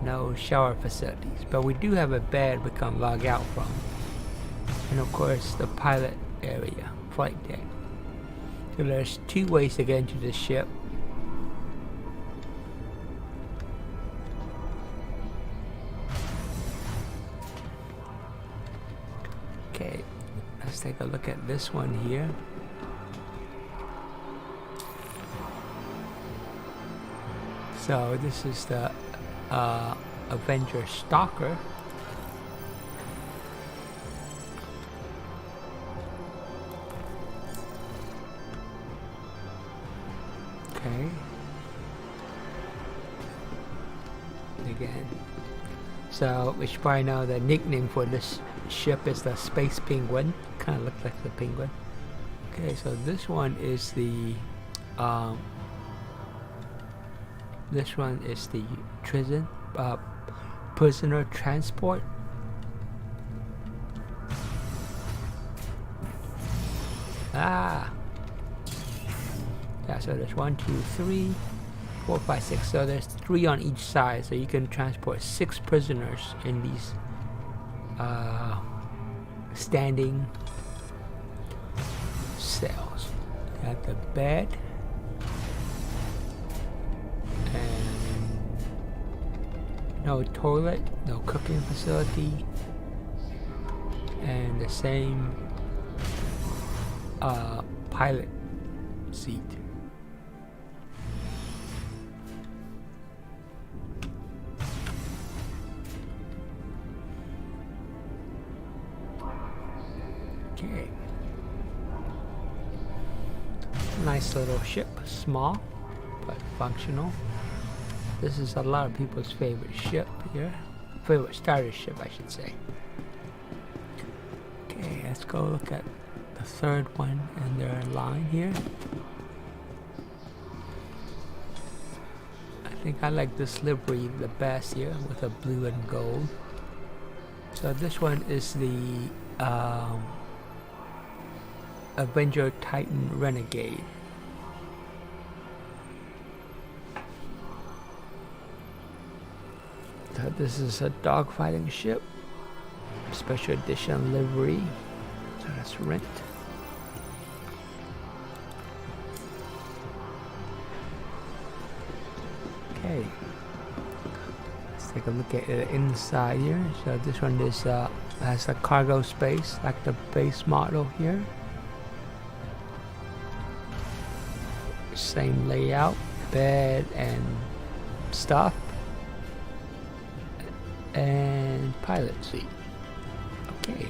no shower facilities, but we do have a bed we can log out from, and of course the pilot area, flight deck. So there's two ways to get into the ship. Okay, let's take a look at this one here. So this is the Avenger Stalker. Okay. Again. So we should probably know the nickname for this ship is the Space Penguin. Kind of looks like the penguin. Okay, so this one is the prisoner transport. Yeah, so there's 1, 2, 3, 4, 5, 6. So there's 3 on each side. So you can transport 6 prisoners in these standing cells. You have the bed. And no toilet, no cooking facility, and the same pilot seat. Okay. Nice little ship, small but functional. This is a lot of people's favorite ship here. Favorite starter ship, I should say. Okay, let's go look at the third one in their line here. I think I like this livery the best here with the blue and gold. So this one is the Avenger Titan Renegade. So this is a dogfighting ship, special edition livery. So let's rent. Okay, let's take a look at the inside here. So this one is has a cargo space like the base model here. Same layout, bed and stuff, and pilot seat. Okay.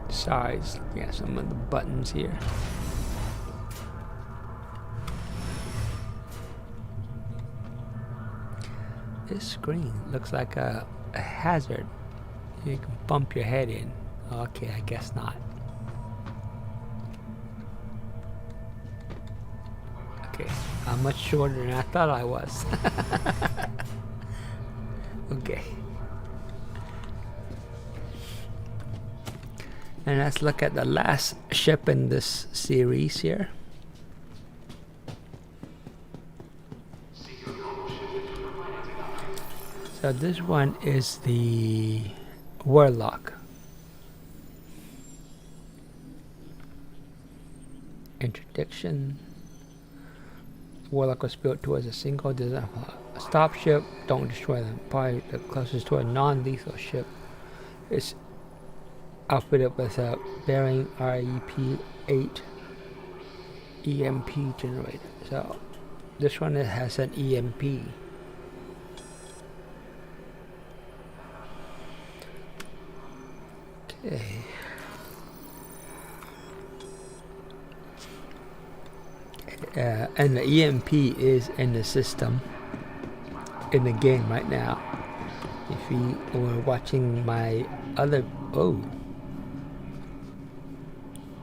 Size, yeah, some of the buttons here. This screen looks like a hazard. You can bump your head in. Okay, I guess not. Okay, I'm much shorter than I thought I was. Okay. And let's look at the last ship in this series here. So this one is the Warlock. Interdiction. Warlock was built towards a single design. A stop ship, don't destroy them. Probably the closest to a non-lethal ship. It's outfitted with a bearing REP-8 EMP generator. So this one has an EMP. Okay. And the EMP is in the system in the game right now. If you were watching my other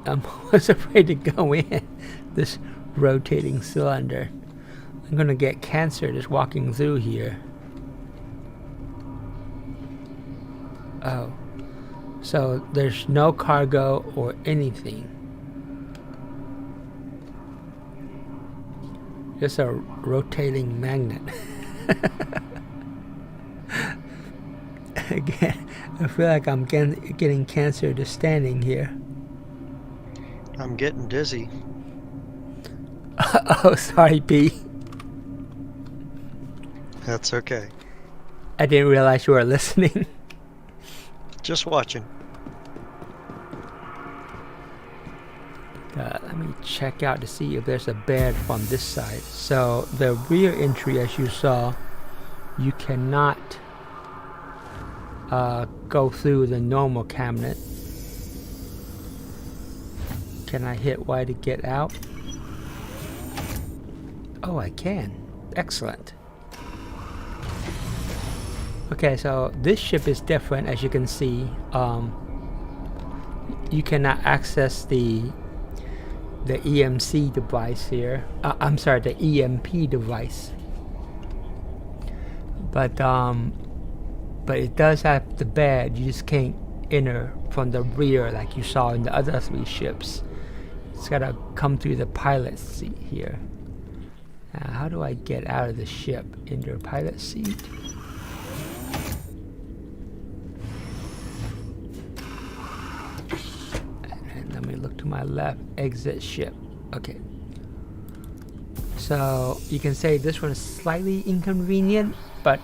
I was afraid to go in this rotating cylinder. I'm gonna get cancer just walking through here. Oh, so there's no cargo or anything. Just a rotating magnet. Again, I feel like I'm getting cancer just standing here. I'm getting dizzy. Oh, sorry, B. That's okay. I didn't realize you were listening. Just watching. Let me check out to see if there's a bed from this side. So the rear entry, as you saw, you cannot go through the normal cabinet. Can I hit Y to get out? Oh, I can. Excellent. Okay, so this ship is different, as you can see. You cannot access the EMC device here. I'm sorry, the EMP device. But it does have the bed. You just can't enter from the rear like you saw in the other three ships. It's gotta come through the pilot seat here. Now, how do I get out of the ship? Enter pilot seat. And let me look to my left. Exit ship. Okay. So you can say this one is slightly inconvenient, but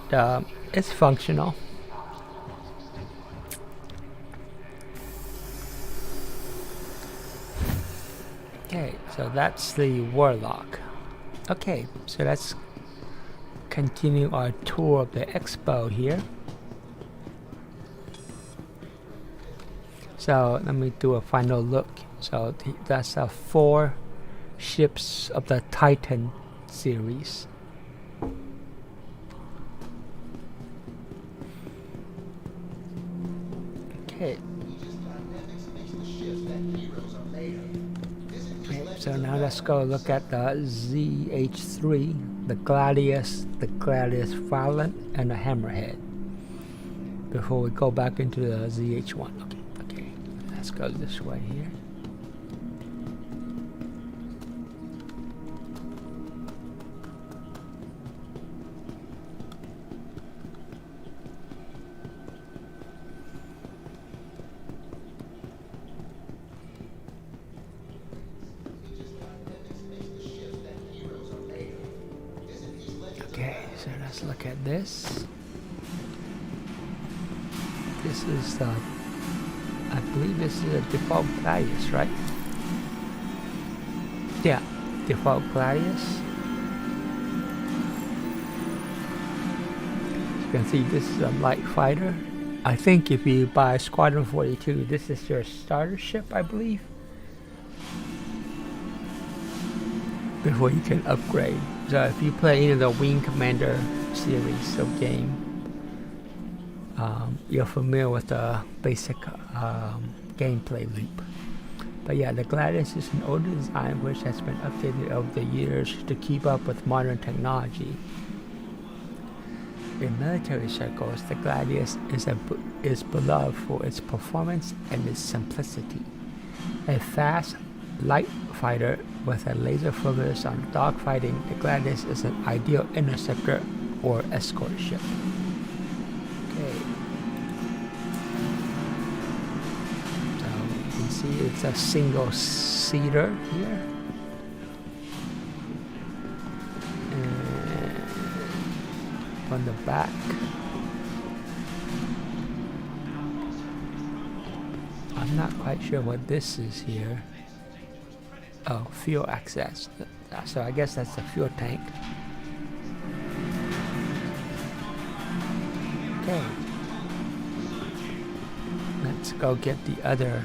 it's functional. Okay, so that's the Warlock. Okay, so let's continue our tour of the expo here. So let me do a final look. So that's 4 ships of the Titan series. Okay. So now let's go look at the ZH3, the Gladius Violent, and the Hammerhead. Before we go back into the ZH1. Okay. Let's go this way here. So let's look at this. This is I believe this is a default Gladius, right? Yeah, default Gladius. As you can see, this is a light fighter. I think if you buy Squadron 42, this is your starter ship, I believe. Before you can upgrade. So if you play any of the Wing Commander series of game, you're familiar with the basic gameplay loop. But yeah, the Gladius is an older design which has been updated over the years to keep up with modern technology. In military circles, the Gladius is beloved for its performance and its simplicity. A fast, light fighter with a laser focus on dogfighting, the Gladius is an ideal interceptor or escort ship. Okay. see it's a single seater here. And on the back, I'm not quite sure what this is here. Oh, fuel access. So I guess that's the fuel tank. Okay. Let's go get the other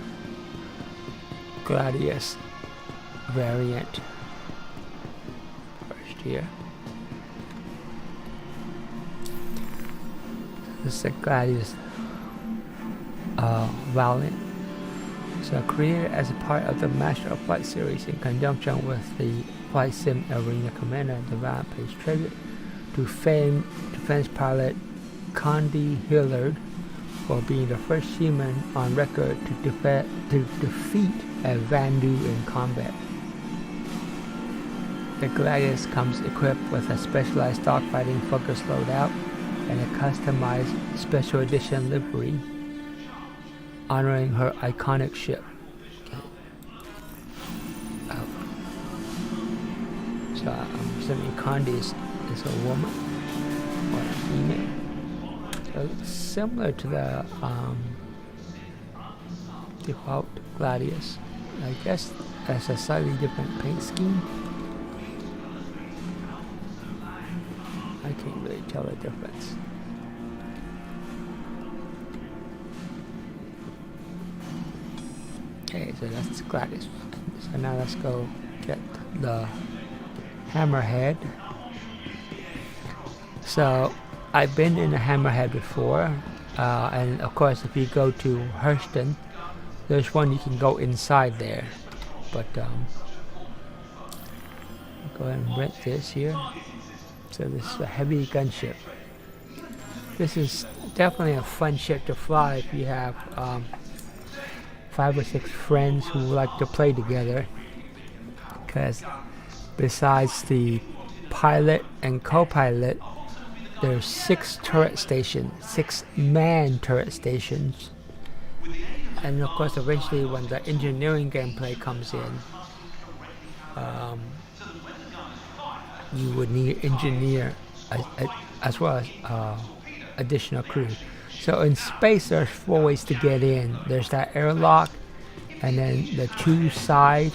Gladius variant first here. This is the Gladius Valiant. So created as a part of the Master of Flight series in conjunction with the Flight Sim Arena Commander, the Valiant pays tribute to famed defense pilot Condi Hillard for being the first human on record to defeat a Vandu in combat. The Gladius comes equipped with a specialized dogfighting focus loadout and a customized special edition livery honoring her iconic ship. Oh. So I'm assuming Condi is a woman or a female. So it's similar to the default Gladius. I guess that's a slightly different paint scheme. I can't really tell the difference. Okay, so that's Gladius. So now let's go get the Hammerhead. So I've been in a Hammerhead before, and of course if you go to Hurston, there's one you can go inside there. But go ahead and rent this here. So this is a heavy gunship. This is definitely a fun ship to fly if you have 5 or 6 friends who like to play together, because besides the pilot and co-pilot, there's 6 turret stations, 6-man turret stations, and of course eventually when the engineering gameplay comes in, you would need engineer as well as additional crew. So in space there's 4 ways to get in. There's that airlock, and then the 2 side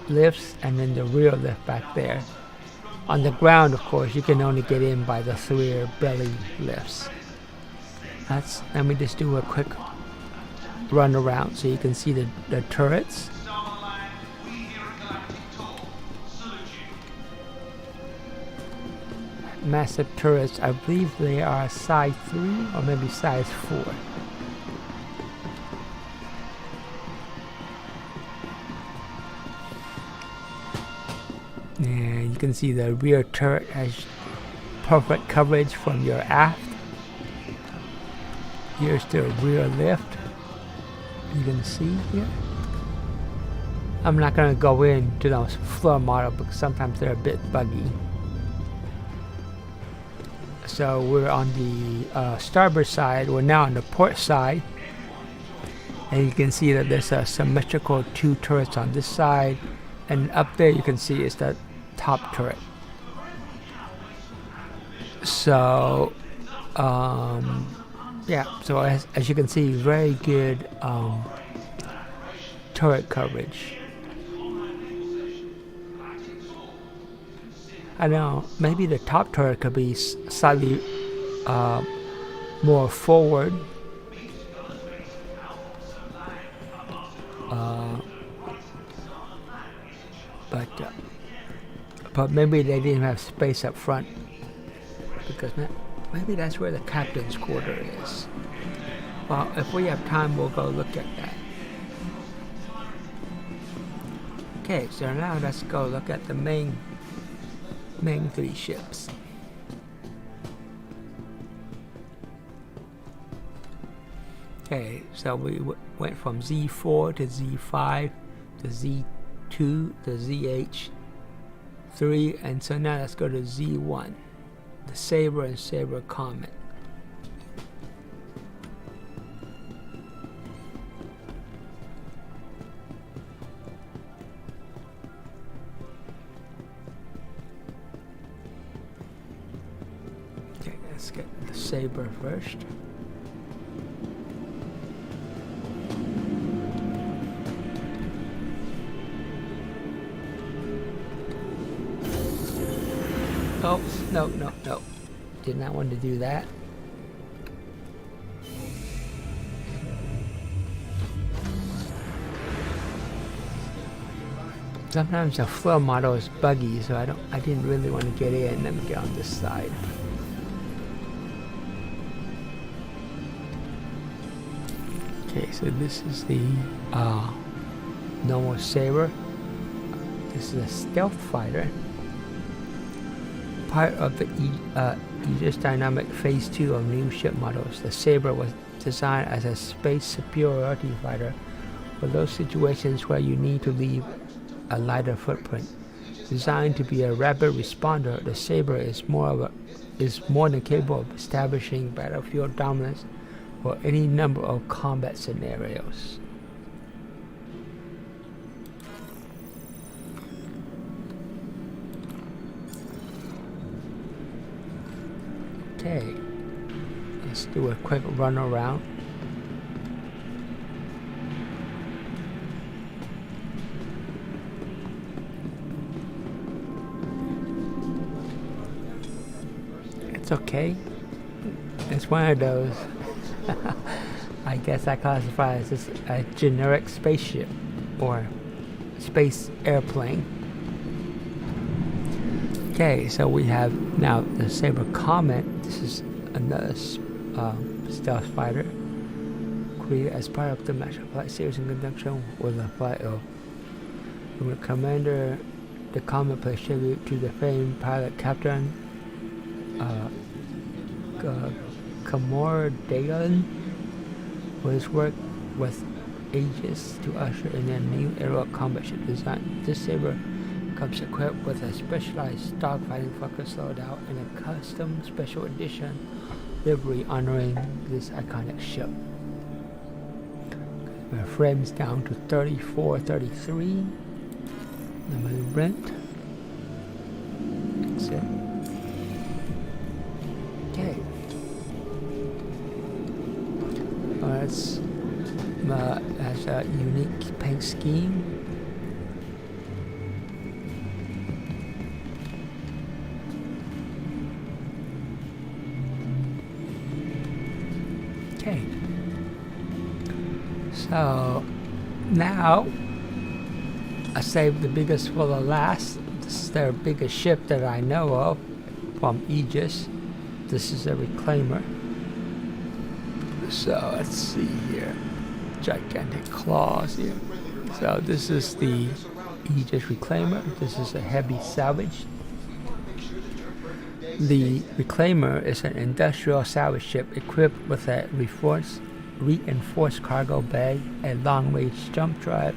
lifts, and then the rear lift back there. On the ground, of course, you can only get in by the 3 belly lifts. Let me just do a quick run around so you can see the turrets. Massive turrets. I believe they are size 3 or maybe size 4. And you can see the rear turret has perfect coverage from your aft. Here's the rear lift. You can see here. I'm not going to go into those floor model because sometimes they're a bit buggy. So we're on the starboard side. We're now on the port side, and you can see that there's a symmetrical 2 turrets on this side, and up there you can see is the top turret. So yeah, so as you can see, very good turret coverage. I know, maybe the top turret could be slightly more forward. But maybe they didn't have space up front, because maybe that's where the captain's quarter is. Well, if we have time, we'll go look at that. Okay, so now let's go look at the main 3 ships. Okay, so we went from Z4 to Z5 to Z2 to ZH3, and so now let's go to Z1, the Sabre and Sabre Comet. Let's get the saber first. Oh, no. Did not want to do that. Sometimes the floor model is buggy, so I didn't really want to get in. Let me get on this side. Okay, so this is the normal saber. This is a stealth fighter. Part of the Aegis Dynamic Phase 2 of new ship models. The saber was designed as a space superiority fighter for those situations where you need to leave a lighter footprint. Designed to be a rapid responder, the saber is more than capable of establishing battlefield dominance for any number of combat scenarios. Okay, let's do a quick run around. It's okay. It's one of those. I guess I classify as just a generic spaceship or space airplane. Okay, so we have now the Saber Comet. This is another stealth fighter created as part of the Master Flight series in conjunction with the flight of the commander. The Comet pays tribute to the famed pilot Captain Kamor Dayan for his work with Aegis to usher in a new era of combat ship design. This saber comes equipped with a specialized dogfighting focus loadout and a custom special edition livery honoring this iconic ship. My frames down to 34, 33. Then my rent. That's it. Okay. That's a unique paint scheme. Okay. So now I saved the biggest for the last. This is their biggest ship that I know of from Aegis. This is a reclaimer. So let's see here. Gigantic claws here. So this is the Aegis reclaimer. This is a heavy salvage. The reclaimer is an industrial salvage ship equipped with a reinforced cargo bay, a long-range jump drive,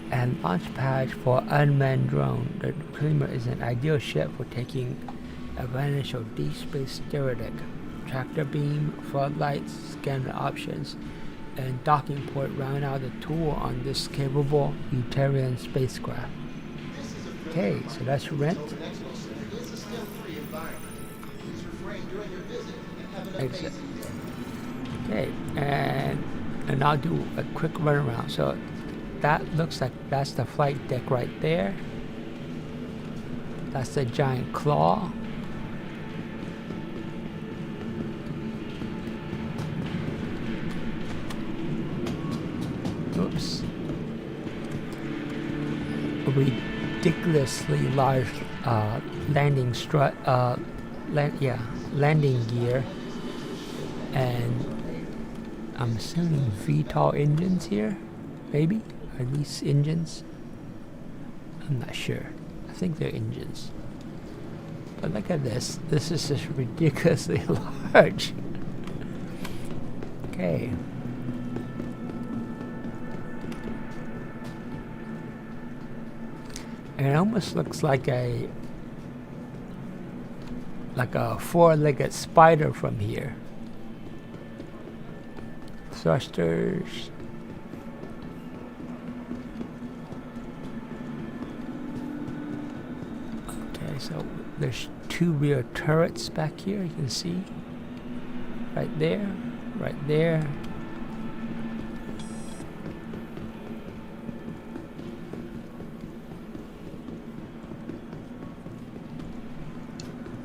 and launch pad for unmanned drone. The reclaimer is an ideal ship for taking advantage of deep space stereodeck, tractor beam, floodlights, scanner options, and docking port round out the tool on this capable utilitarian spacecraft. Okay, so that's rent. Exit. Okay, and I'll do a quick run around. So that looks like that's the flight deck right there. That's the giant claw. Oops. A ridiculously large landing strut, landing gear, and I'm assuming VTOL engines here, maybe? Are these engines? I'm not sure. I think they're engines. But look at this. This is just ridiculously large. Okay. And it almost looks like a four-legged spider from here. Thrusters. Okay. Okay, so there's 2 rear turrets back here, you can see. Right there, right there.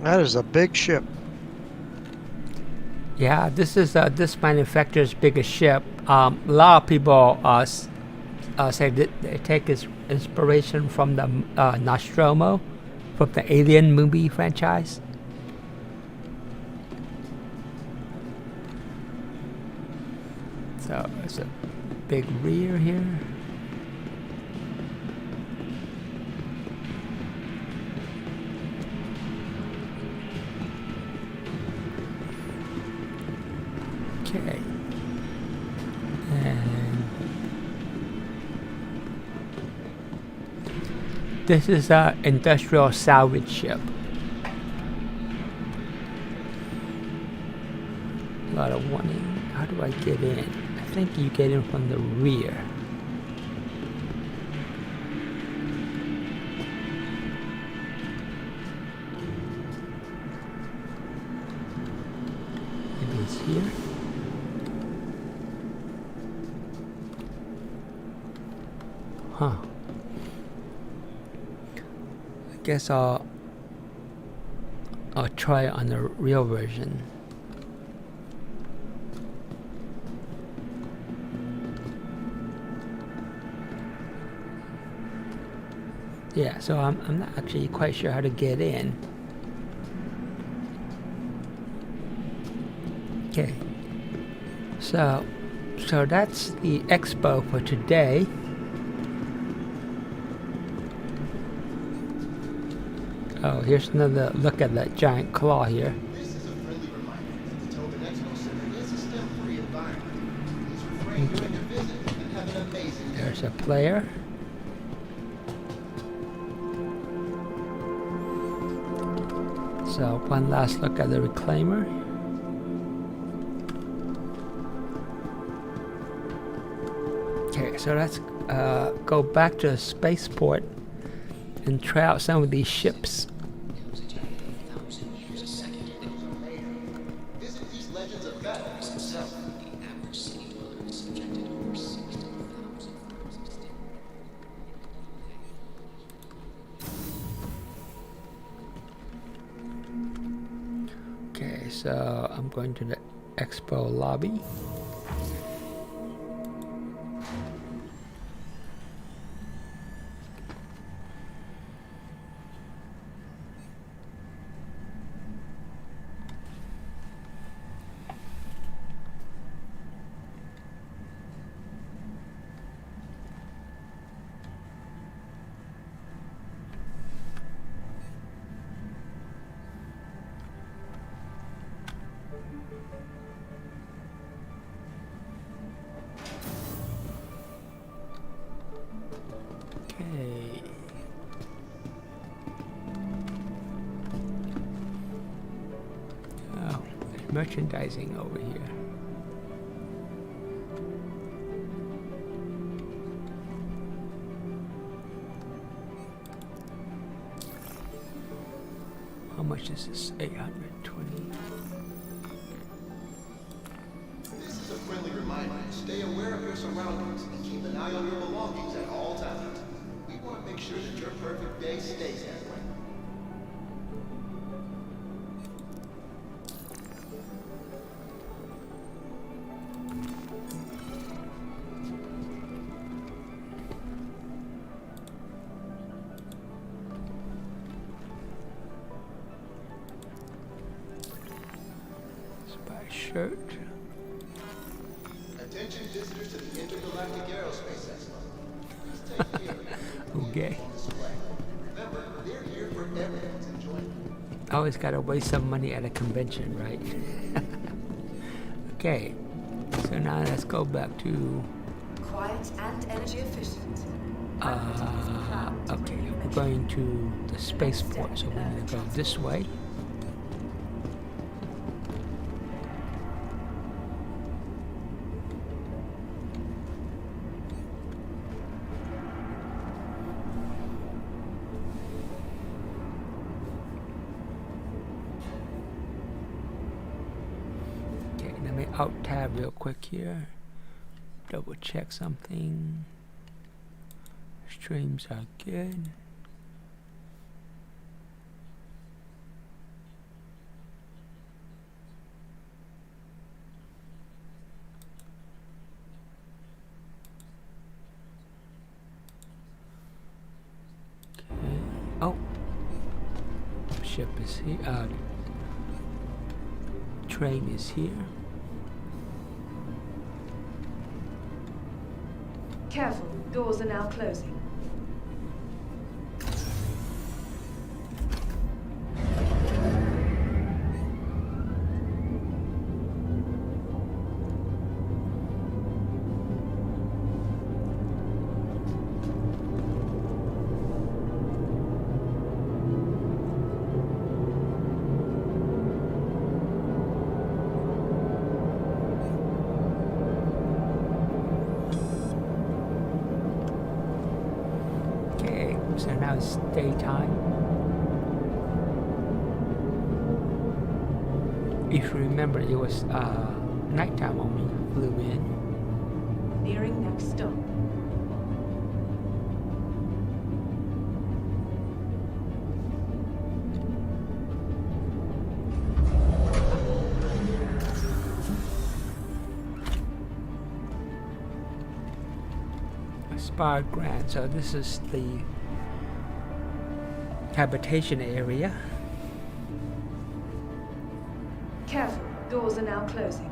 That is a big ship. Yeah, this is this manufacturer's biggest ship. A lot of people say that they take its inspiration from the Nostromo, from the Alien movie franchise. So it's a big rear here. Okay. And this is a industrial salvage ship. A lot of warning. How do I get in? I think you get in from the rear. Maybe it's here. Huh. I guess I'll try it on the real version. Yeah, so I'm not actually quite sure how to get in. Okay. So that's the expo for today. Oh, here's another look at that giant claw here. This is a friendly reminder that the TORGA Expo Center is a STEM-free environment. Please refrain during your visit and have an amazing day. There's a player. So one last look at the reclaimer. Okay, so let's go back to the spaceport and try out some of these ships. Visit these legends of battle for yourself. Okay, so I'm going to the expo lobby. Okay. Oh, there's merchandising over here. How much is this? 820. This is a friendly reminder to stay aware of your surroundings and keep an eye on your belongings at all times. We want to make sure that your perfect day stays that way. Let's buy a shirt. Attention visitors to the Intergalactic Aerospace Expo. Please take care of your Okay. on display. Remember, they're here for everyone's enjoyment. Always gotta waste some money at a convention, right? Okay, so now let's go back to Quiet and energy efficient. okay, we're going to the spaceport, so we're gonna go this way. Alt tab real quick here. Double check something. Streams are good. Okay. Oh, ship is here. Train is here. Careful, doors are now closing. So now it's daytime. If you remember, it was nighttime when we flew in. Nearing next stop. Spa Grand. So this is the habitation area. Careful, doors are now closing.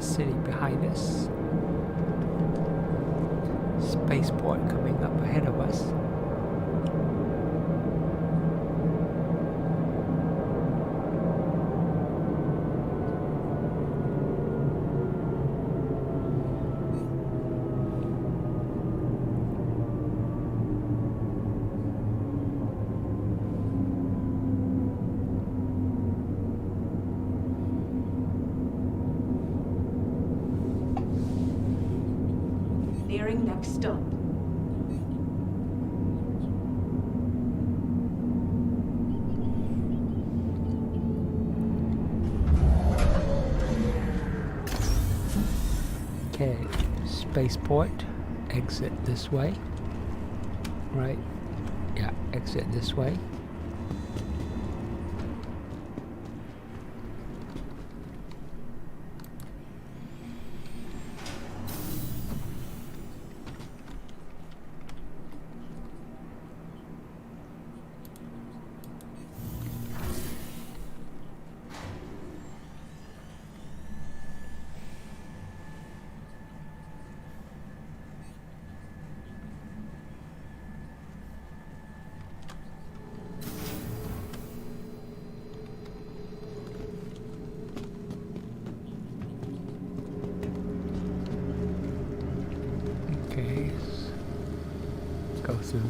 City behind us. Spaceport coming up ahead of us. Nearing next stop. Okay, spaceport. Exit this way. Right? Yeah, exit this way. Okay, let's go through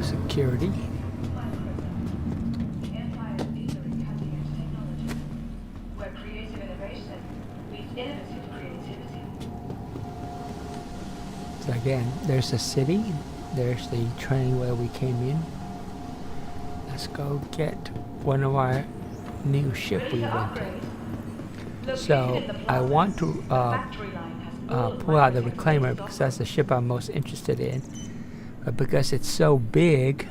security. Where creative innovation meets innovative creativity. So again, there's the city, there's the train where we came in. Let's go get one of our new ship we rented. So I want to pull out the reclaimer because that's the ship I'm most interested in. But because it's so big,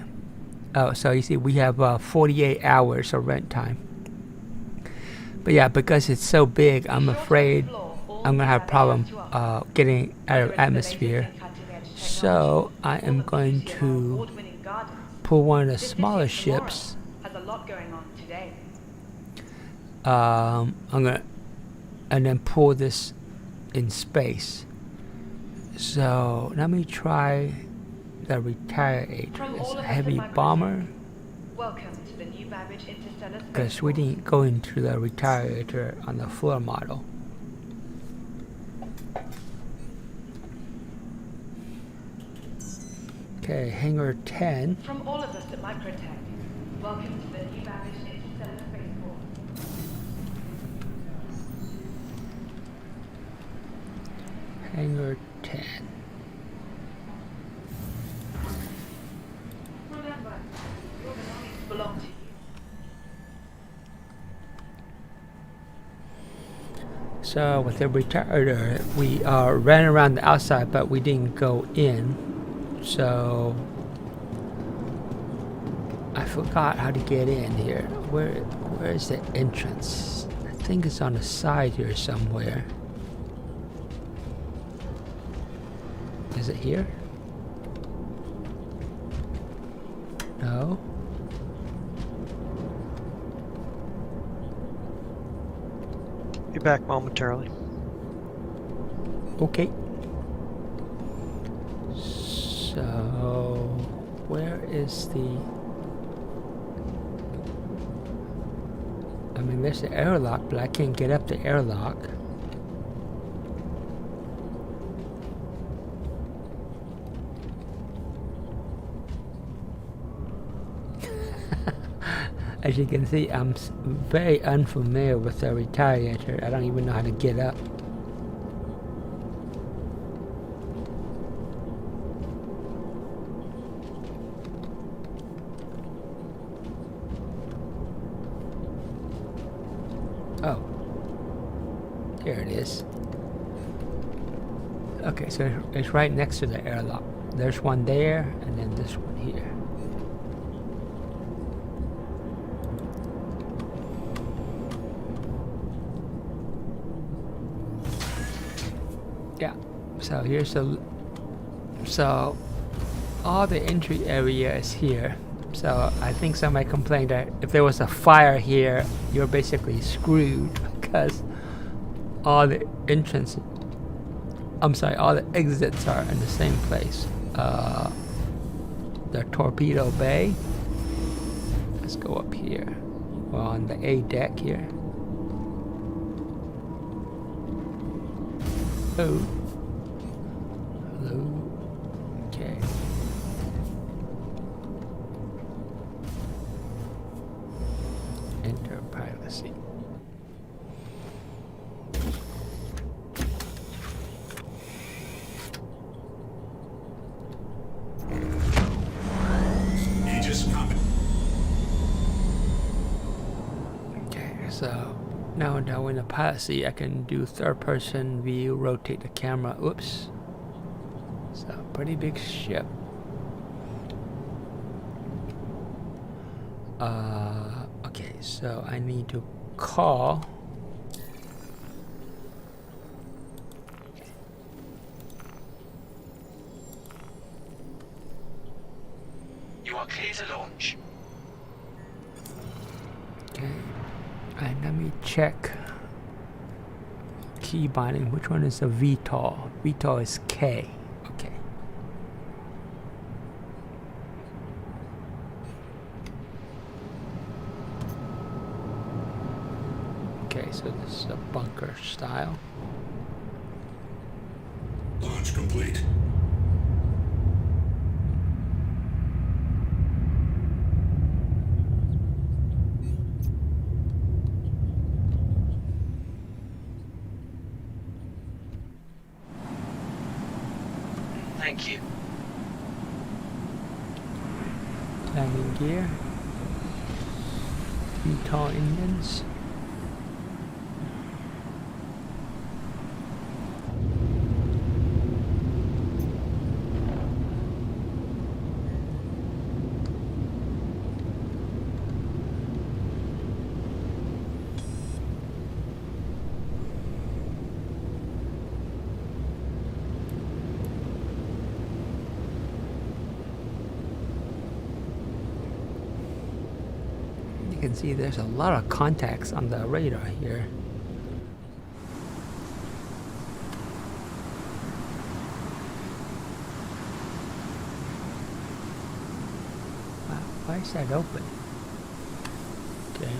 so you see we have 48 hours of rent time. But yeah, because it's so big, I'm afraid I'm gonna have a problem getting out of atmosphere. So I am going to pull one of the smaller ships. I'm gonna and then pull this in space. So let me try the Retaliator. It's a heavy bomber. Welcome to the New Babbage Interstellar because we didn't go into the retaliator on the floor model. Okay, hangar 10. From all of us at Microtech, welcome to the New Babbage Interstellar Spaceport. Hangar 10. Remember, your belongings belong to you. So with the retarder, we ran around the outside, but we didn't go in. So I forgot how to get in here. Where is the entrance? I think it's on the side here somewhere. Is it here? No. Be back momentarily. Okay. So, where is the... I mean, there's the airlock, but I can't get up the airlock. As you can see, I'm very unfamiliar with the retaliator. I don't even know how to get up. Oh, here it is. Okay, so it's right next to the airlock. There's one there, and then this one here. Yeah, so here's the... So, all the entry area is here. So, I think somebody complained that if there was a fire here, you're basically screwed because all the entrance... I'm sorry, all the exits are in the same place. The torpedo bay. Let's go up here. We're on the A deck here. Oh. Hello. Okay. Enter privacy. Aegis combat. Okay, so now that we're in the pilot seat, I can do third-person view, rotate the camera. Oops. So, pretty big ship. Okay, so I need to call. You are clear to launch. Okay, and let me check key binding. Which one is the VTOL? VTOL is K. Okay. Okay, so this is a bunker style. Launch complete. Thank you. Landing gear. VTOL engines. You can see there's a lot of contacts on the radar here. Wow, why is that open? Okay.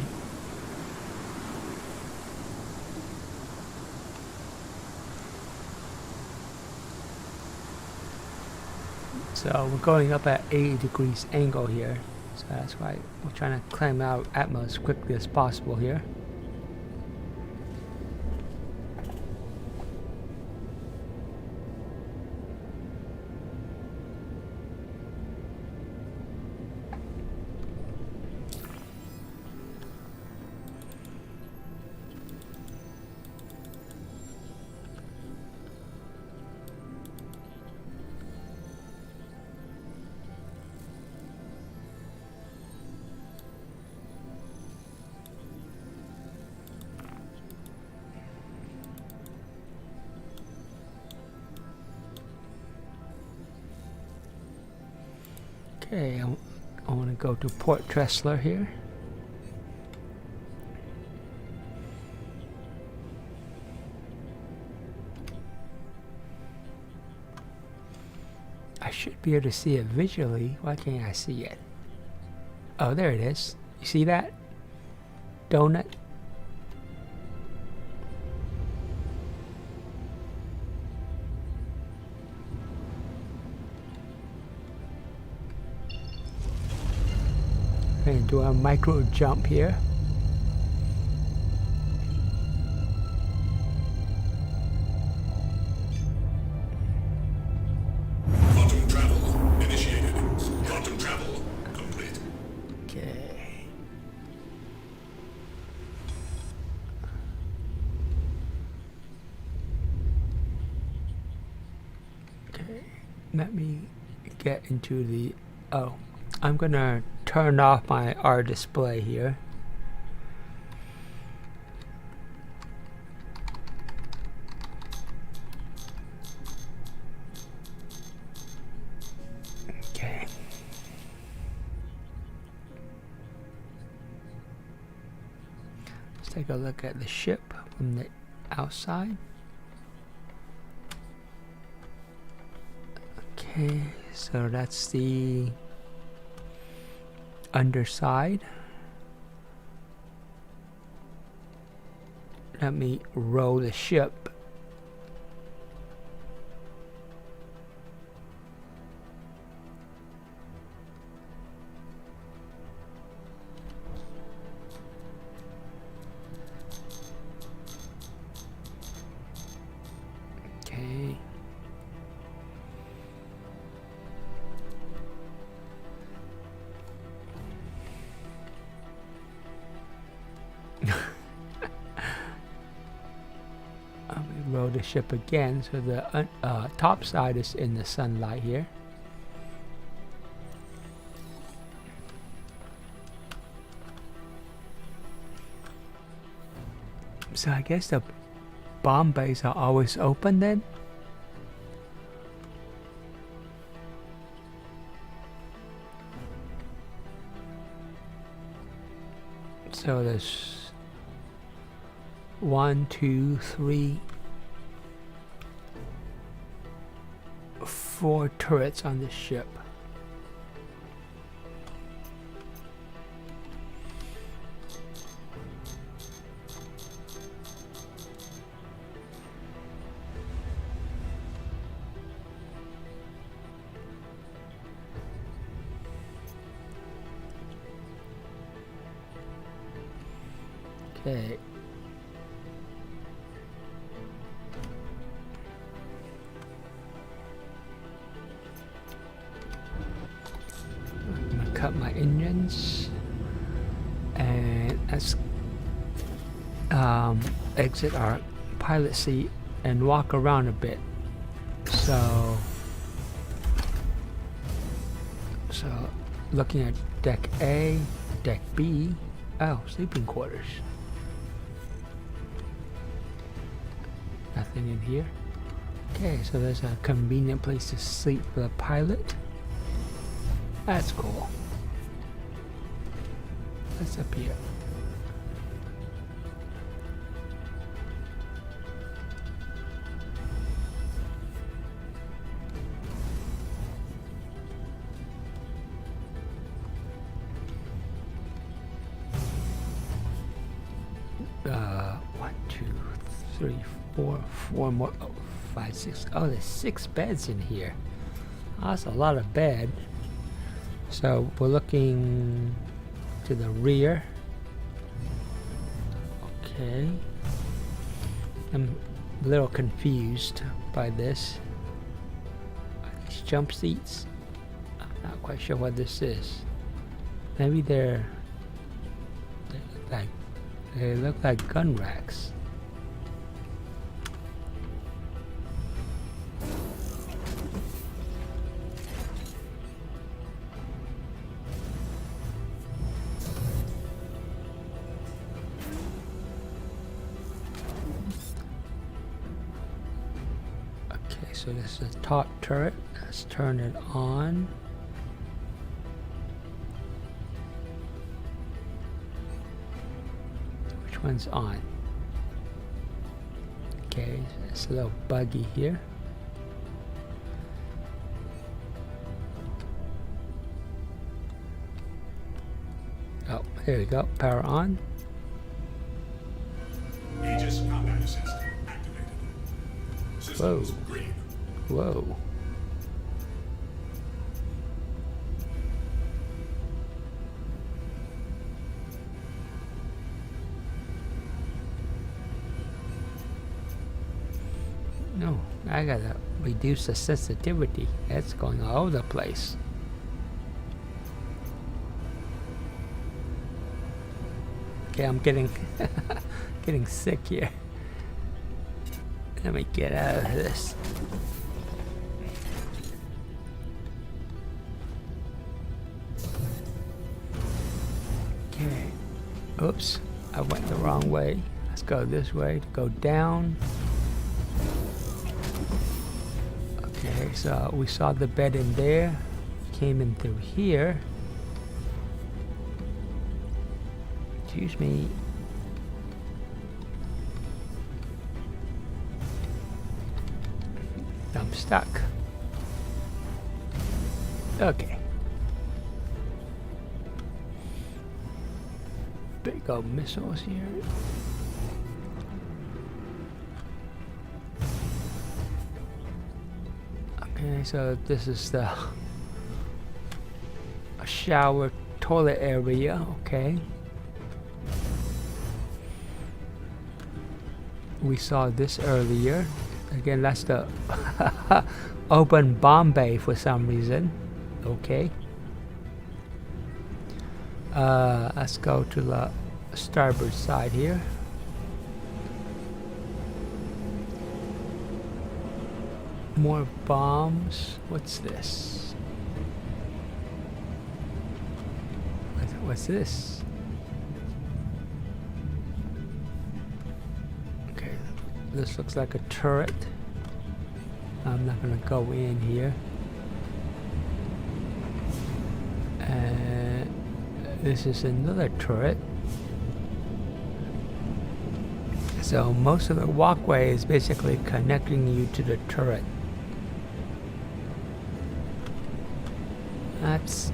So we're going up at 80 degrees angle here. So that's why we're trying to climb out Atmos as quickly as possible here. Okay, I want to go to Port Tressler here. I should be able to see it visually. Why can't I see it? Oh, there it is. You see that? Donut? Going to do a micro jump here. Quantum travel initiated. Quantum travel complete. Okay. Okay. Let me get into the... Oh. I'm gonna turn off my R display here. Okay. Let's take a look at the ship from the outside. Okay, so that's the underside. Let me roll the ship. Okay. Roll the ship again, so the top side is in the sunlight here. So I guess the bomb bays are always open then? So there's 1, 2, 3, 4 turrets on this ship. Okay. I'm gonna cut my engines and let's exit our pilot seat and walk around a bit. So looking at deck A, deck B. Oh, sleeping quarters. Nothing in here. Okay, so there's a convenient place to sleep for the pilot. That's cool. What's up here? 3, 4, 4 more. Oh, 5, 6. Oh, there's 6 beds in here. Oh, that's a lot of bed. So we're looking to the rear. Okay. I'm a little confused by this. Are these jump seats? I'm not quite sure what this is. Maybe they look like gun racks. Okay, so this is a top turret. Let's turn it on. Which one's on? Okay, it's a little buggy here. Oh, here we go. Power on. Aegis combat assist activated. Systems green. Whoa. No, I gotta reduce the sensitivity. That's going all over the place. Okay, I'm getting getting sick here. Let me get out of this. Okay. Oops, I went the wrong way. Let's go this way to go down. Okay, so we saw the bed in there. Came in through here. Excuse me. I'm stuck. Okay. Big old missiles here. Okay, so this is the shower toilet area. Okay. We saw this earlier. Again, that's the open bomb bay for some reason. Okay. Let's go to the starboard side here. More bombs. What's this? What's this? Okay, this looks like a turret. I'm not gonna go in here. And this is another turret. So most of the walkway is basically connecting you to the turret. That's...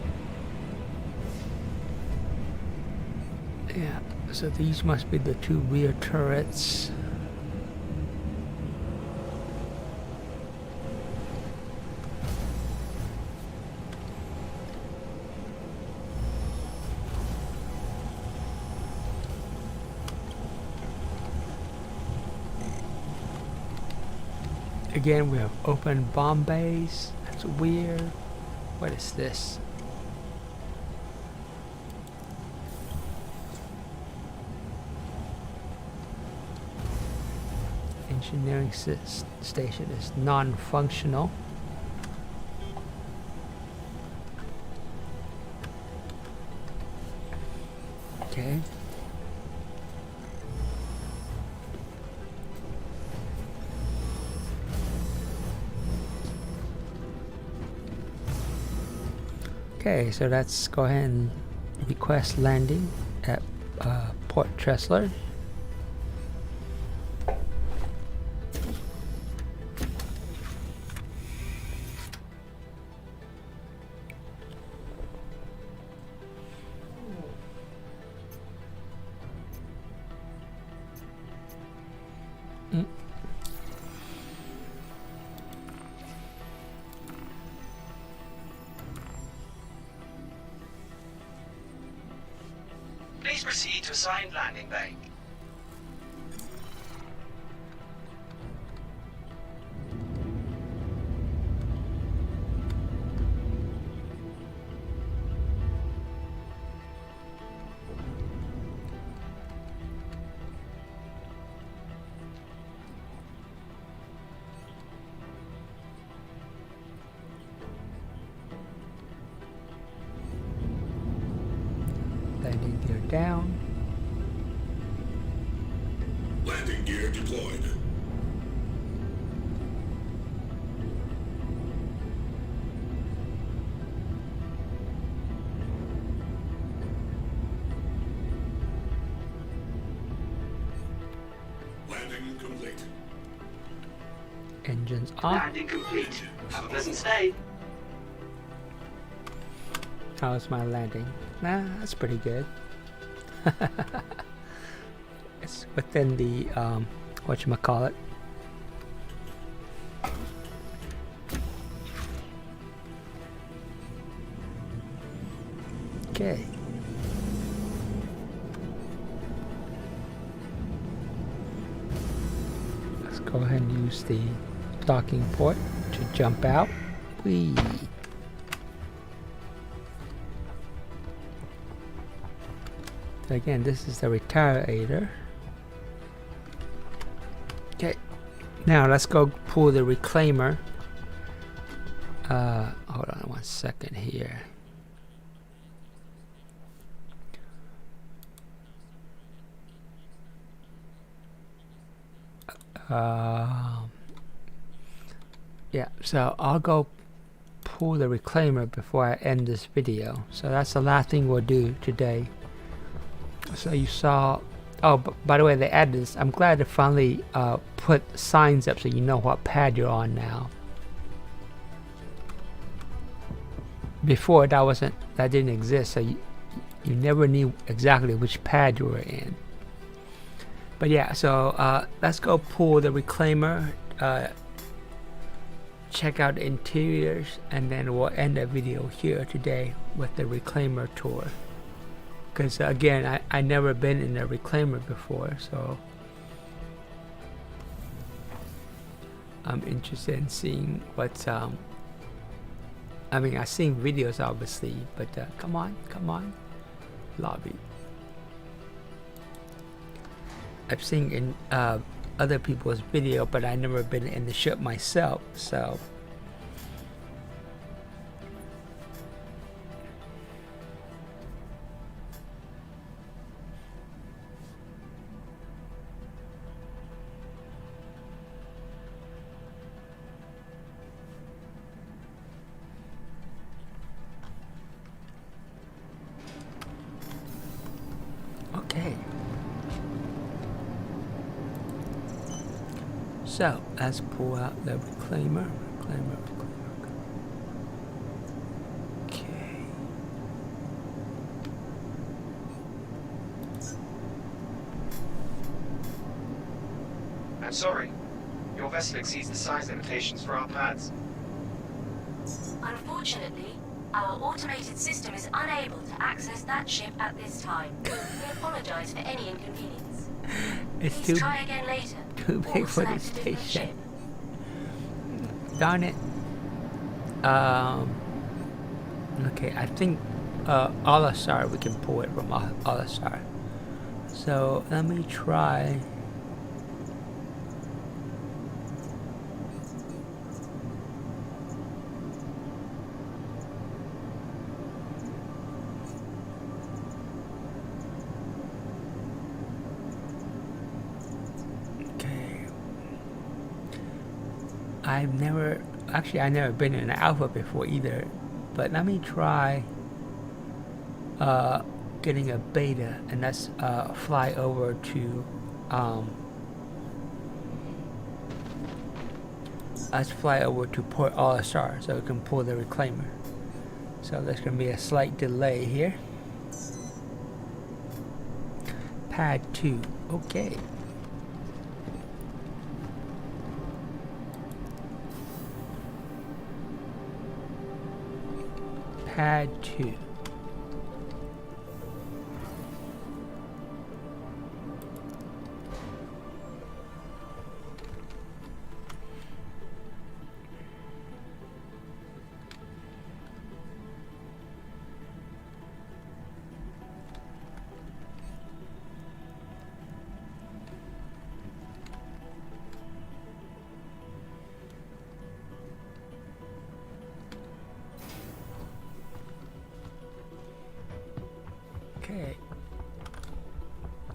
yeah, so these must be the 2 rear turrets. Again, we have open bomb bays. That's weird. What is this? Engineering station is non-functional. Okay. Okay, so let's go ahead and request landing at Port Tressler. Please proceed to assigned landing bay. Landing gear down. Landing gear deployed. Landing complete. Engines on. Landing complete. Have a pleasant stay. How's my landing? Nah, that's pretty good. It's within the whatchamacallit. Okay. Let's go ahead and use the docking port to jump out. Whee! Again, this is the retardor. Okay, now let's go pull the reclaimer. Hold on 1 second here. Yeah, so I'll go pull the reclaimer before I end this video. So that's the last thing we'll do today. So you saw, oh, by the way, they added this. I'm glad to finally put signs up so you know what pad you're on now. Before that didn't exist, so you never knew exactly which pad you were in. But yeah, so let's go pull the reclaimer, check out the interiors, and then we'll end the video here today with the reclaimer tour. Because again, I never been in a reclaimer before, so I'm interested in seeing what's I mean, I've seen videos obviously, but come on, lobby. I've seen in other people's video, but I never been in the ship myself, so. Okay. So let's pull out the reclaimer. Okay. I'm sorry. Your vessel exceeds the size limitations for our pads. Unfortunately, our automated system is unable to access that ship at this time. We apologize for any inconvenience. It's Please try again later. too big or for the select a different station. ship. Darn it. Okay, I think Olisar, we can pull it from Olisar. So let me try. I've never been in an alpha before either, but let me try getting a beta, and let's fly over to Port Olisar so we can pull the reclaimer. So there's going to be a slight delay here. Pad 2, okay. Pad 2.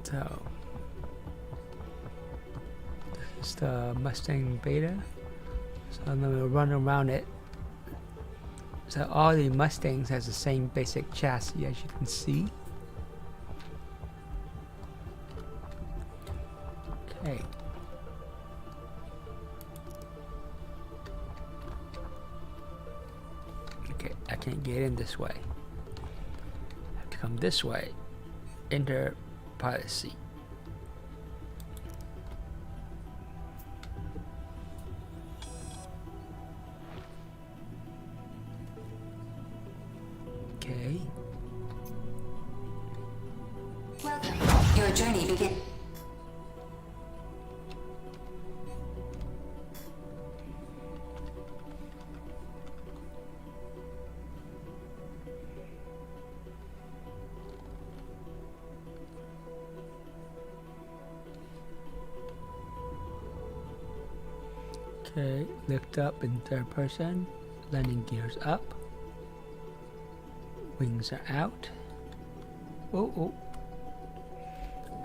So this is the Mustang Beta. So I'm gonna run around it. So all the Mustangs has the same basic chassis, as you can see. Okay. Okay, I can't get in this way. I have to come this way. Enter pilot seat. Okay. Welcome. Your journey begins. Okay, lift up in third person, landing gears up, wings are out. Oh,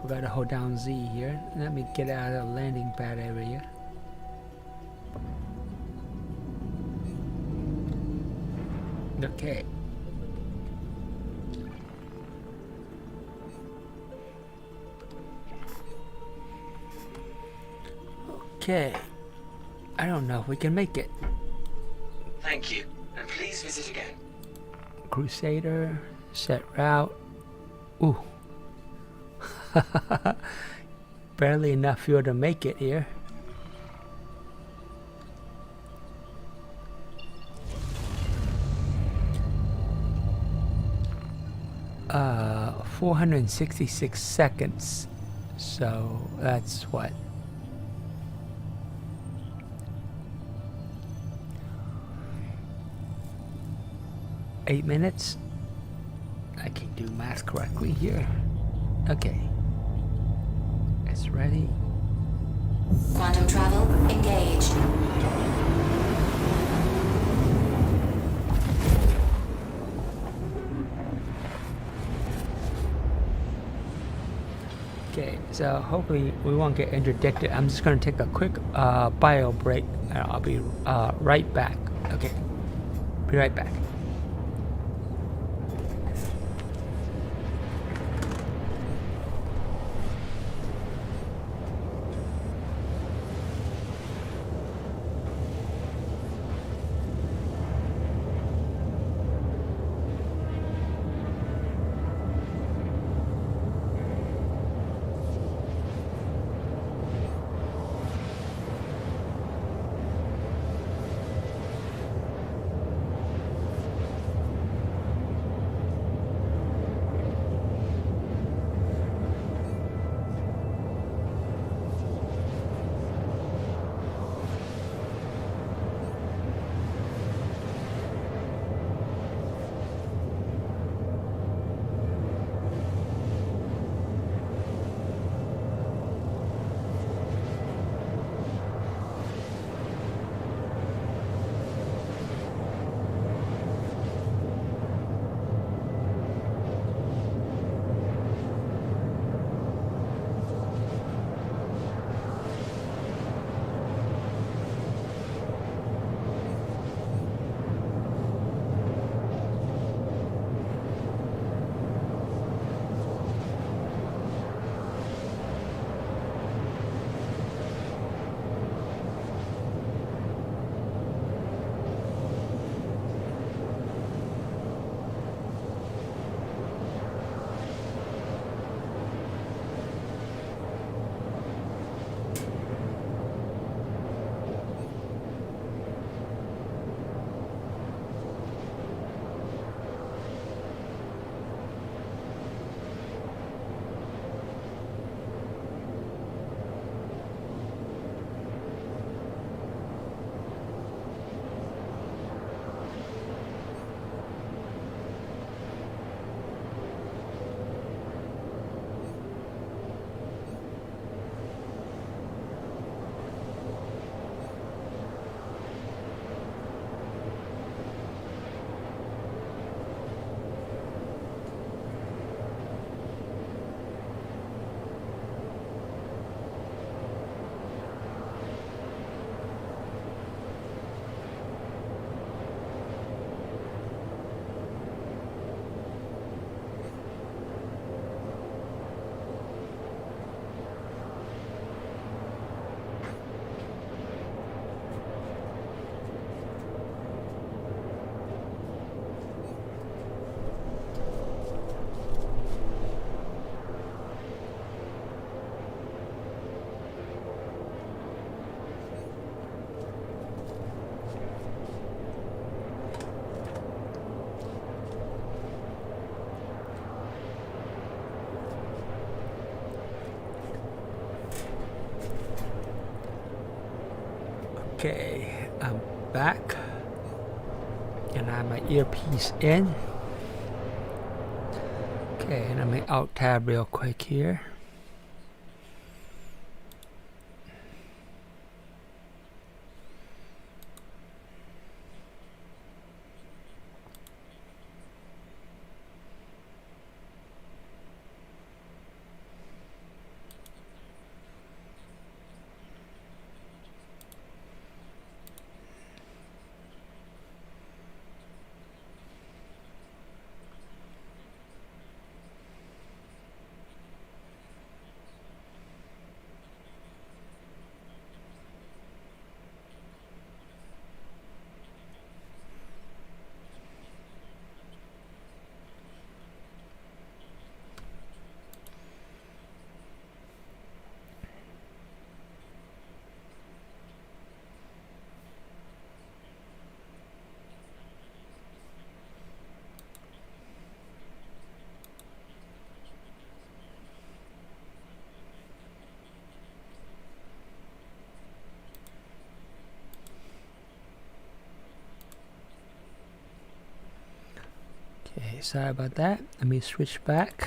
forgot to hold down Z here. Let me get out of the landing pad area. Okay. Okay. I don't know if we can make it. Thank you, and please visit again. Crusader, set route. Ooh. Barely enough fuel to make it here. Uh, 466 seconds. So that's what? 8 minutes? I can do math correctly here. Okay. It's ready. Quantum travel engaged. Okay, so hopefully we won't get interdicted. I'm just going to take a quick bio break and I'll be right back. Okay, be right back. Okay, I'm back. And I have my earpiece in. Okay, and I'm going to alt tab real quick here. Okay, sorry about that. Let me switch back.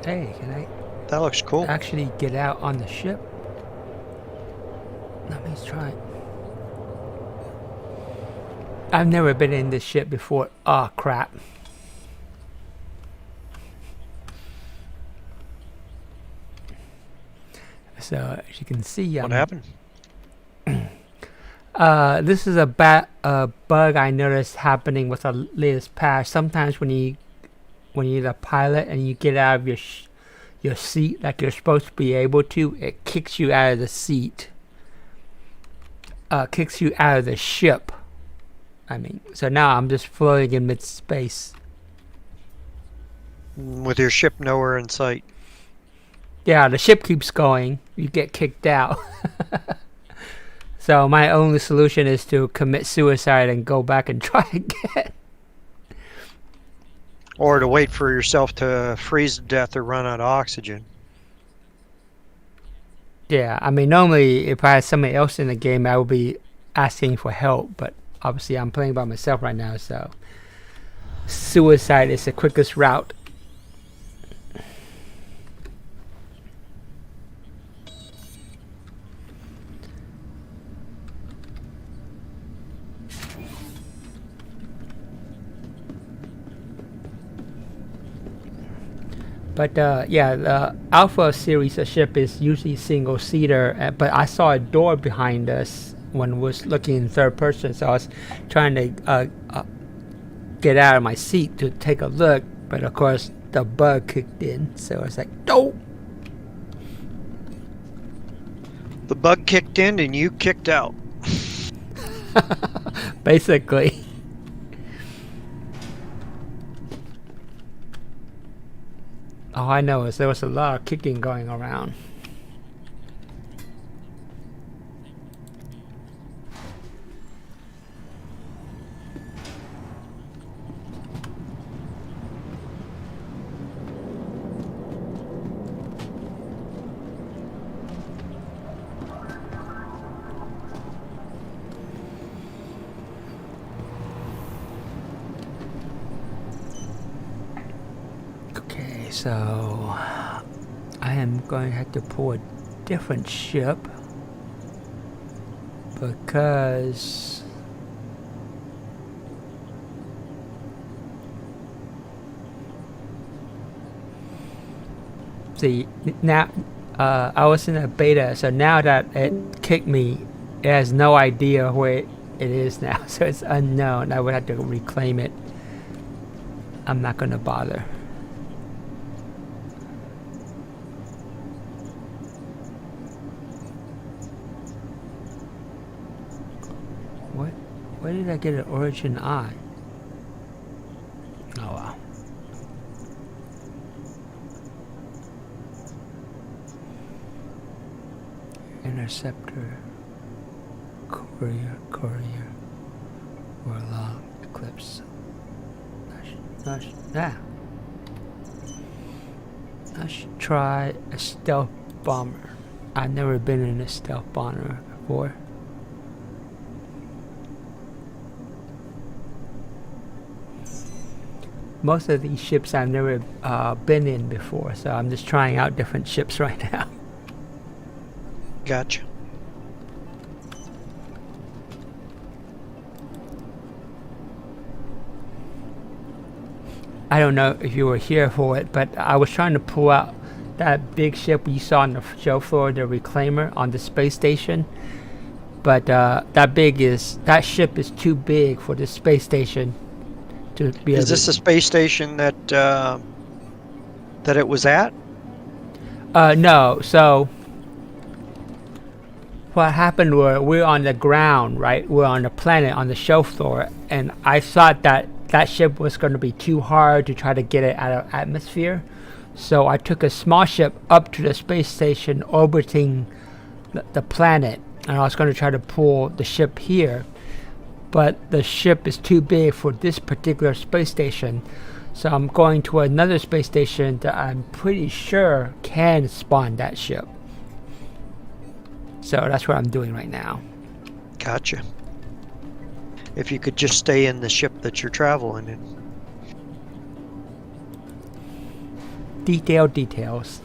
Hey, can I That looks cool. actually get out on the ship? Let me try it. I've never been in this ship before. Oh, crap. So, as you can see, What happened? This is a bug I noticed happening with the latest patch. Sometimes when you're the pilot and you get out of your seat like you're supposed to be able to, it kicks you out of the seat. Kicks you out of the ship. I mean, so now I'm just floating in mid-space. With your ship nowhere in sight. Yeah, the ship keeps going. You get kicked out. So my only solution is to commit suicide and go back and try again. Or to wait for yourself to freeze to death or run out of oxygen. Yeah, I mean, normally if I had somebody else in the game, I would be asking for help. But obviously I'm playing by myself right now, so suicide is the quickest route. But yeah, the Alpha series of ship is usually single-seater, but I saw a door behind us when I was looking in third person, so I was trying to get out of my seat to take a look, but of course the bug kicked in, so I was like, no! The bug kicked in and you kicked out. Basically. All I know is there was a lot of kicking going around. Okay, so I am going to have to pull a different ship because see now I was in a beta, so now that it kicked me, it has no idea where it is now, so it's unknown. I would have to reclaim it. I'm not going to bother. Where did I get an origin eye? Oh wow. Interceptor, courier, warlock, eclipse. I should try a stealth bomber. I've never been in a stealth bomber before. Most of these ships I've never been in before, so I'm just trying out different ships right now. Gotcha. I don't know if you were here for it, but I was trying to pull out that big ship you saw on the show floor, the Reclaimer on the space station. But that ship is too big for the space station to be able. Is this the space station that it was at? No. So what happened was we're on the ground, right? We're on the planet on the show floor, and I thought that ship was going to be too hard to try to get it out of atmosphere. So I took a small ship up to the space station orbiting the planet, and I was going to try to pull the ship here. But the ship is too big for this particular space station. So I'm going to another space station that I'm pretty sure can spawn that ship. So that's what I'm doing right now. Gotcha. If you could just stay in the ship that you're traveling in. Details.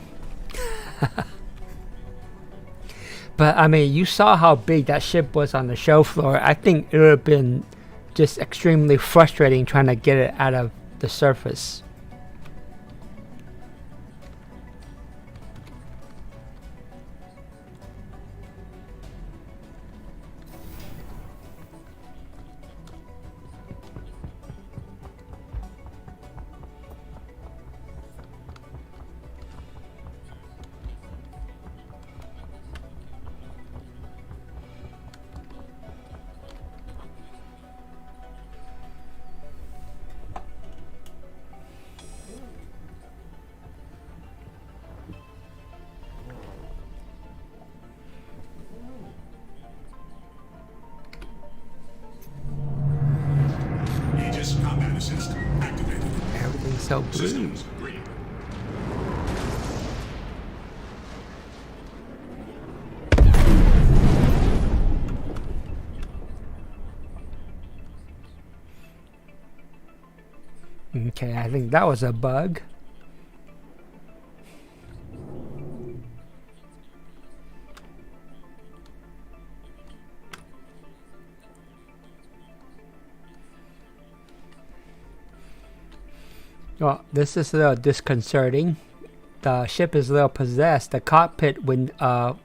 But I mean, you saw how big that ship was on the show floor. I think it would have been just extremely frustrating trying to get it out of the surface. Aegis combat assist activated. Everything's so blue. Systems green. Okay, I think that was a bug. Well, this is a little disconcerting. The ship is a little possessed. The cockpit window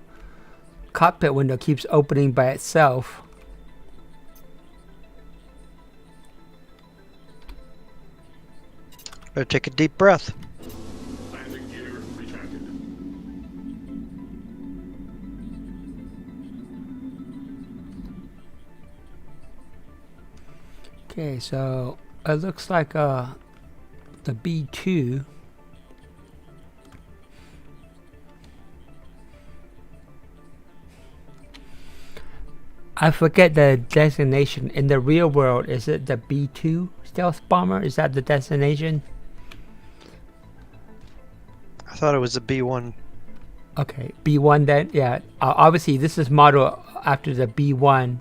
keeps opening by itself. Better take a deep breath. Landing gear retracted. Okay, so it looks like the B2. I forget the designation. In the real world, is it the B2 stealth bomber? Is that the designation? I thought it was a B1. Okay, B1 then. Yeah, obviously this is modeled after the B1.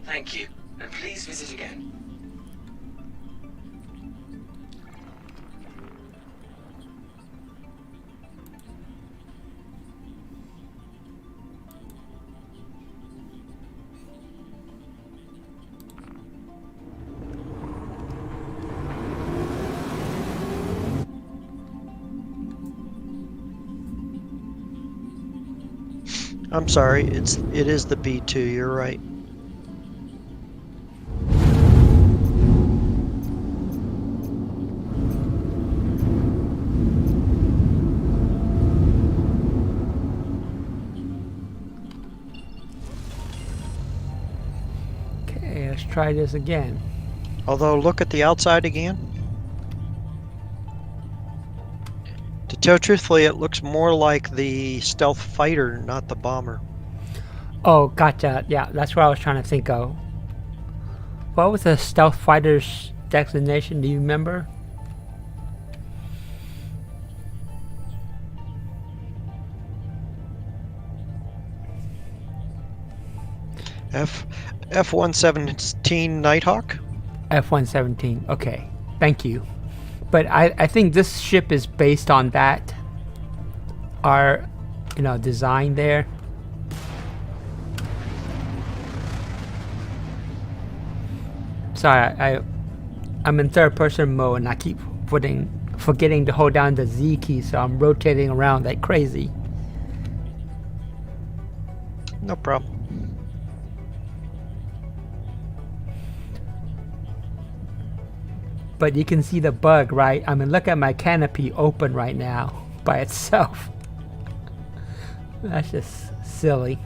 Thank you, and please visit again. I'm sorry, it is the B2, you're right. Okay, let's try this again. Although, look at the outside again. To tell truthfully, it looks more like the stealth fighter, not the bomber. Oh, gotcha. Yeah, that's what I was trying to think of. What was the stealth fighter's designation? Do you remember? F-117 Nighthawk? F-117. Okay, thank you. But I think this ship is based on that. Our, design there. Sorry, I'm in third person mode and I keep forgetting to hold down the Z key, so I'm rotating around like crazy. No problem. But you can see the bug, right? I mean, look at my canopy open right now by itself. That's just silly.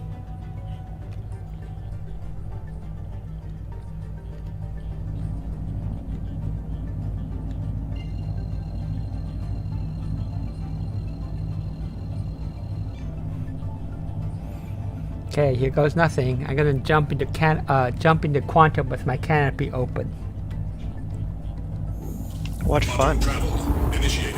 Okay, here goes nothing. I'm gonna jump into quantum with my canopy open. What fun. Travel initiated.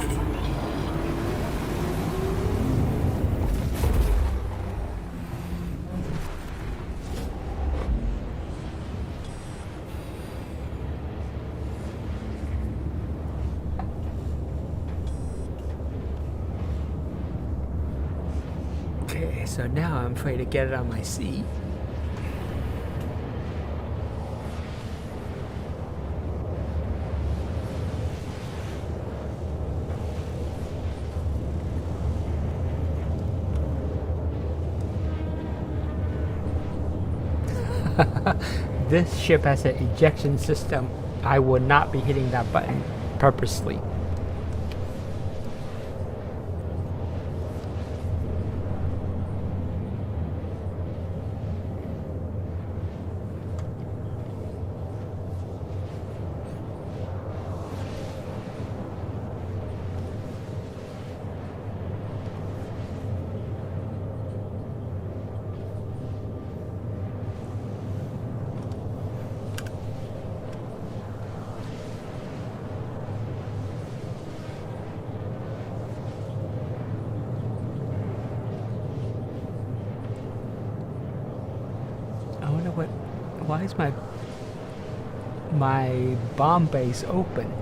Okay, so now I'm afraid to get it on my seat. This ship has an ejection system. I would not be hitting that button purposely. I wonder why is my bomb base open?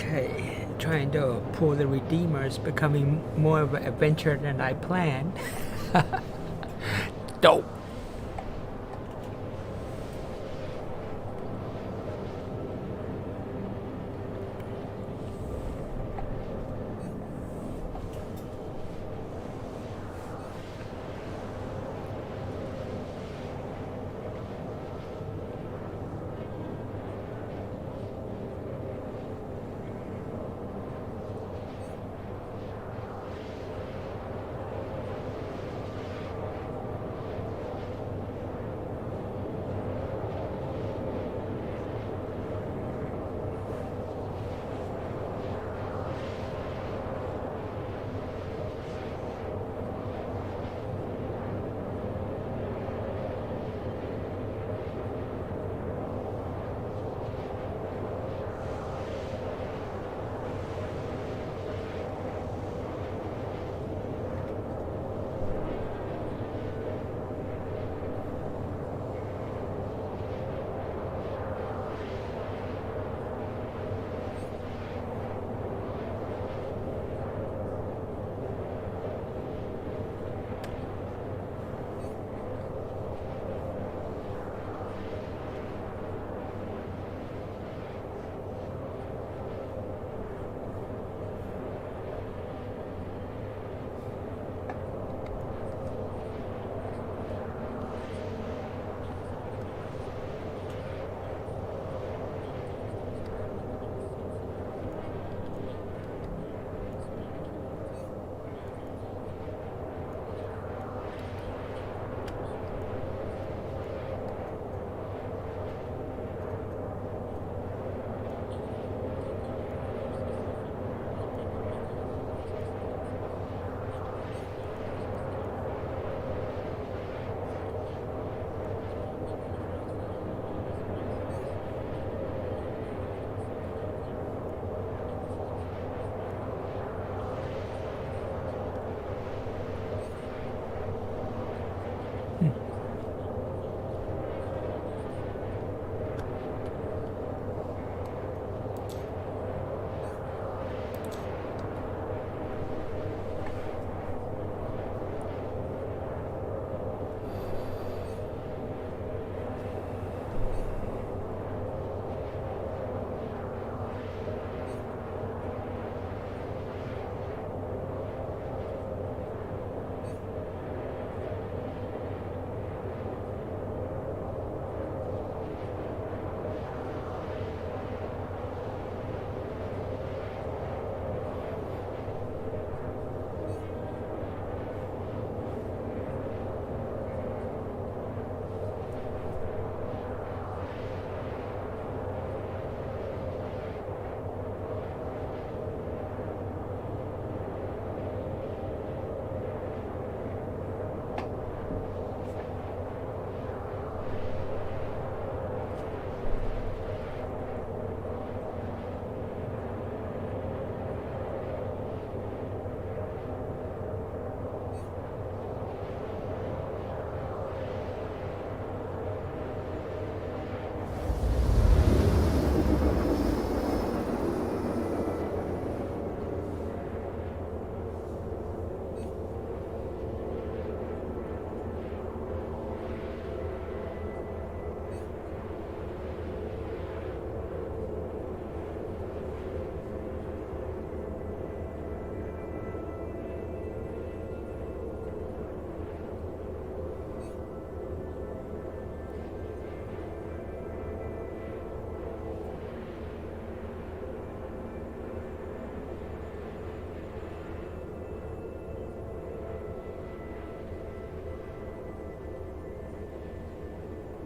Okay, trying to pull the Redeemer is becoming more of an adventure than I planned. Dope.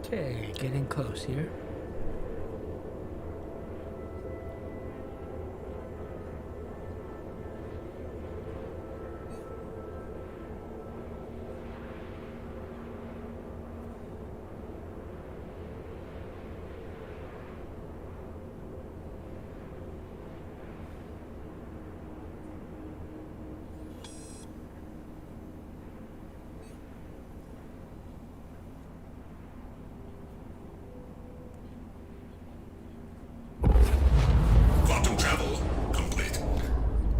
Okay, getting close here. Quantum travel complete.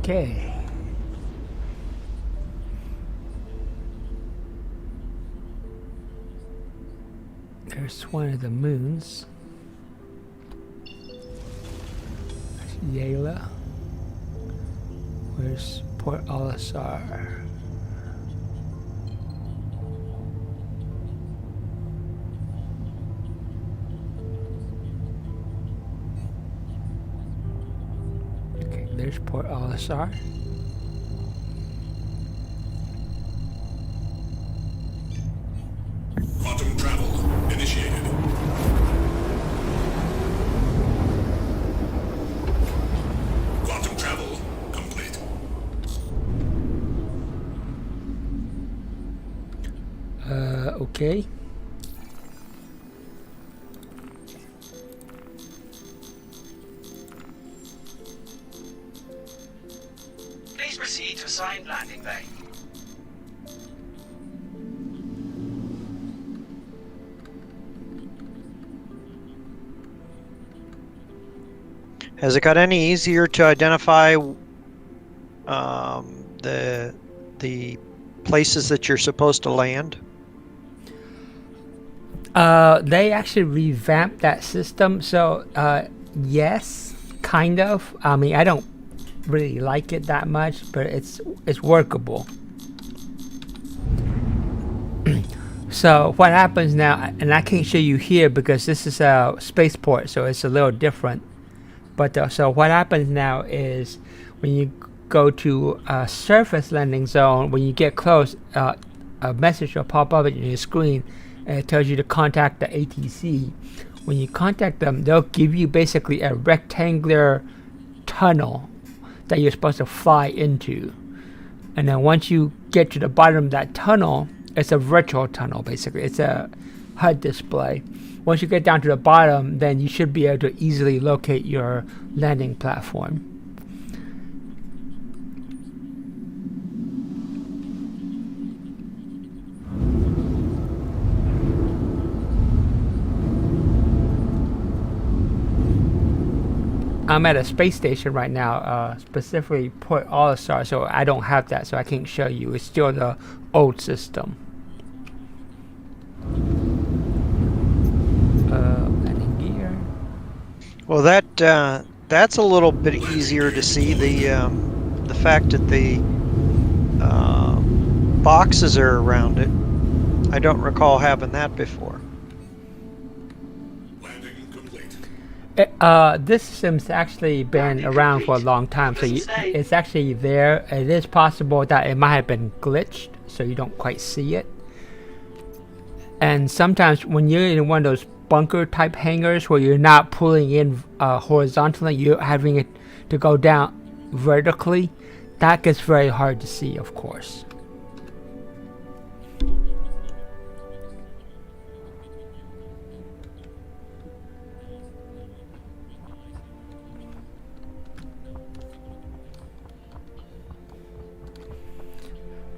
Okay. There's one of the moons. That's Yala. Where's Port Olisar? Okay, there's Port Olisar. Quantum travel initiated. Quantum travel complete. Okay. Please proceed to assigned landing bay. Has it got any easier to identify the places that you're supposed to land? They actually revamped that system, so yes, kind of. I mean, I don't really like it that much, but it's workable. So what happens now, and I can't show you here because this is a spaceport, so it's a little different. But so what happens now is when you go to a surface landing zone, when you get close, a message will pop up on your screen and it tells you to contact the ATC. When you contact them, they'll give you basically a rectangular tunnel that you're supposed to fly into. And then once you get to the bottom of that tunnel, it's a virtual tunnel basically. It's a HUD display. Once you get down to the bottom, then you should be able to easily locate your landing platform. I'm at a space station right now, specifically Port Olisar, so I don't have that, so I can't show you. It's still the old system. Landing gear. Well, that's a little bit easier to see. The fact that the boxes are around it. I don't recall having that before. Landing complete. This system's actually been around for a long time, so it's actually there. It is possible that it might have been glitched, so you don't quite see it. And sometimes when you're in one of those bunker type hangars where you're not pulling in horizontally, you're having it to go down vertically, that gets very hard to see, of course.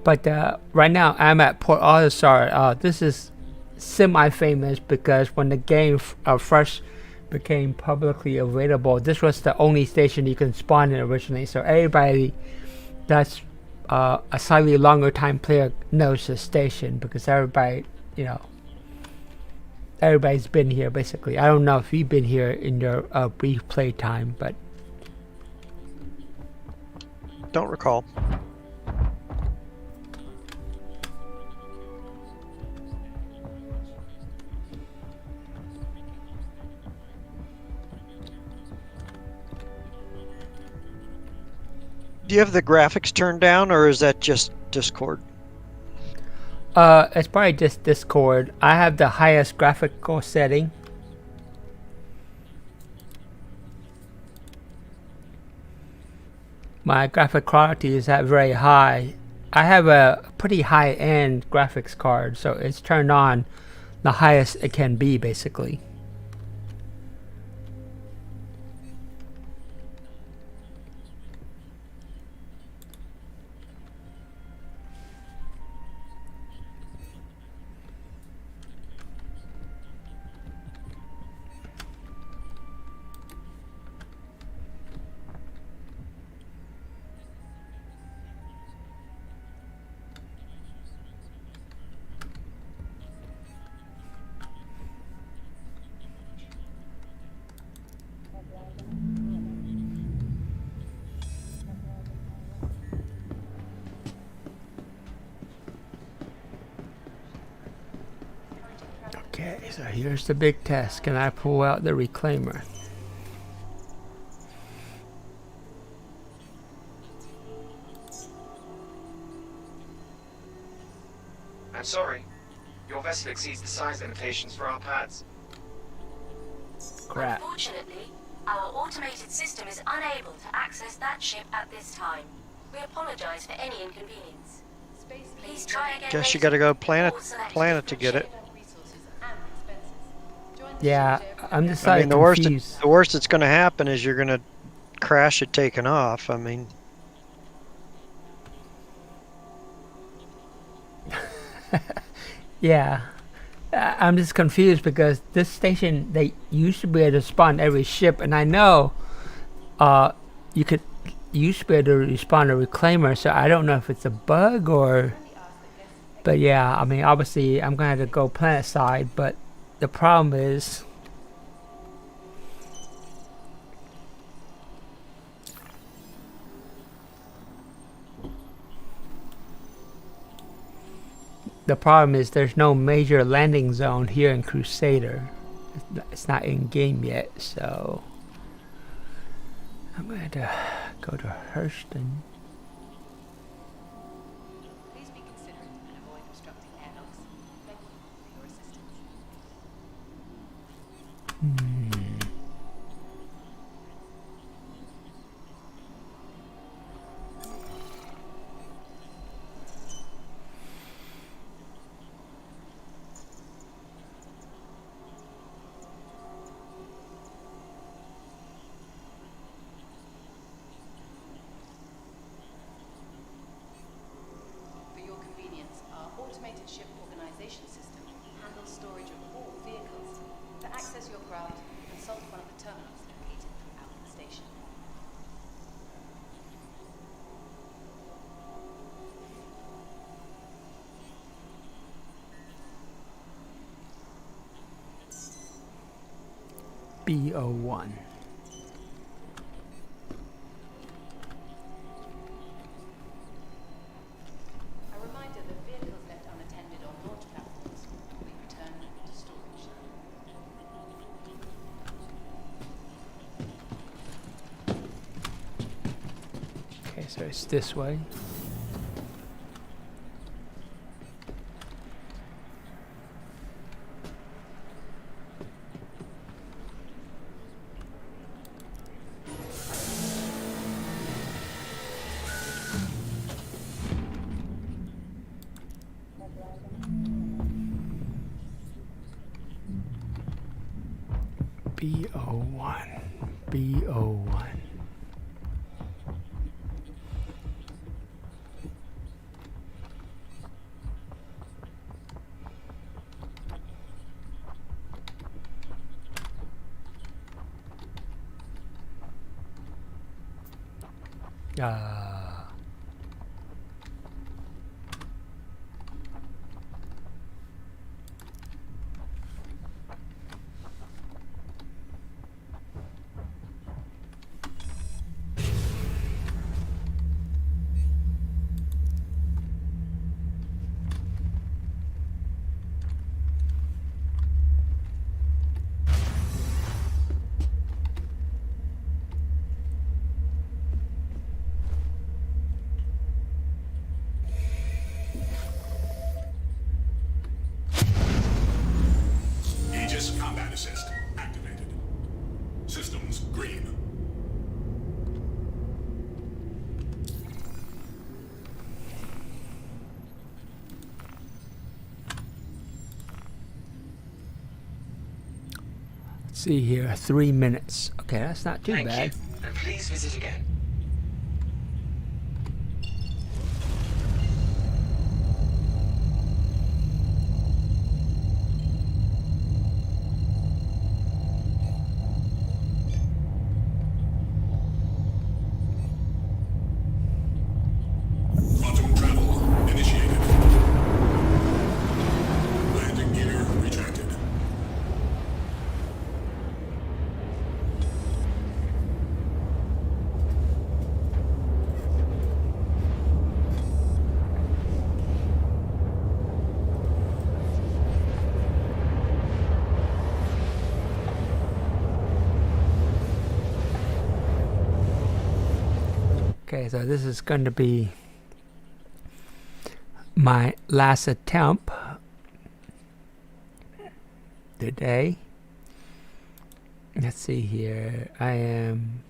But right now I'm at Port Olisar. This is semi-famous because when the game first became publicly available, this was the only station you can spawn in originally. So everybody that's a slightly longer time player knows the station because everybody, everybody's been here basically. I don't know if you've been here in your brief play time, but Don't recall. Do you have the graphics turned down, or is that just Discord? It's probably just Discord. I have the highest graphical setting. My graphic quality is at very high. I have a pretty high-end graphics card, so it's turned on the highest it can be, basically. Okay, so here's the big test. Can I pull out the reclaimer? I'm sorry. Your vessel exceeds the size limitations for our pads. Crap. Unfortunately, our automated system is unable to access that ship at this time. We apologize for any inconvenience. Please try again. Guess you later, got to go or planet select a to different get ship. it. Yeah, I'm just I like mean, the worst that's going to happen is you're going to crash it taking off. I mean, yeah. I'm just confused because this station, they used to be able to spawn every ship, and I know you used to be able to respawn a reclaimer, so I don't know if it's a bug or... But yeah, I mean, obviously I'm going to have to go planet side, but the problem is... The problem is there's no major landing zone here in Crusader. It's not in game yet, so I'm going to go to Hurston. Please be considerate and avoid obstructing airlocks. Thank you for your assistance. For your convenience, our automated ship organization system handles storage of all vehicles. To access your craft, consult one of the terminals located throughout the station. BO1. A reminder that vehicles left unattended on launch platforms will be returned to storage. Okay, so it's this way. BO1. BO1. Let's see here, 3 minutes. Okay, that's not too Thank bad. you, and please visit again. Quantum travel initiated. Landing gear retracted. Okay, so this is going to be my last attempt today. Let's see here. I am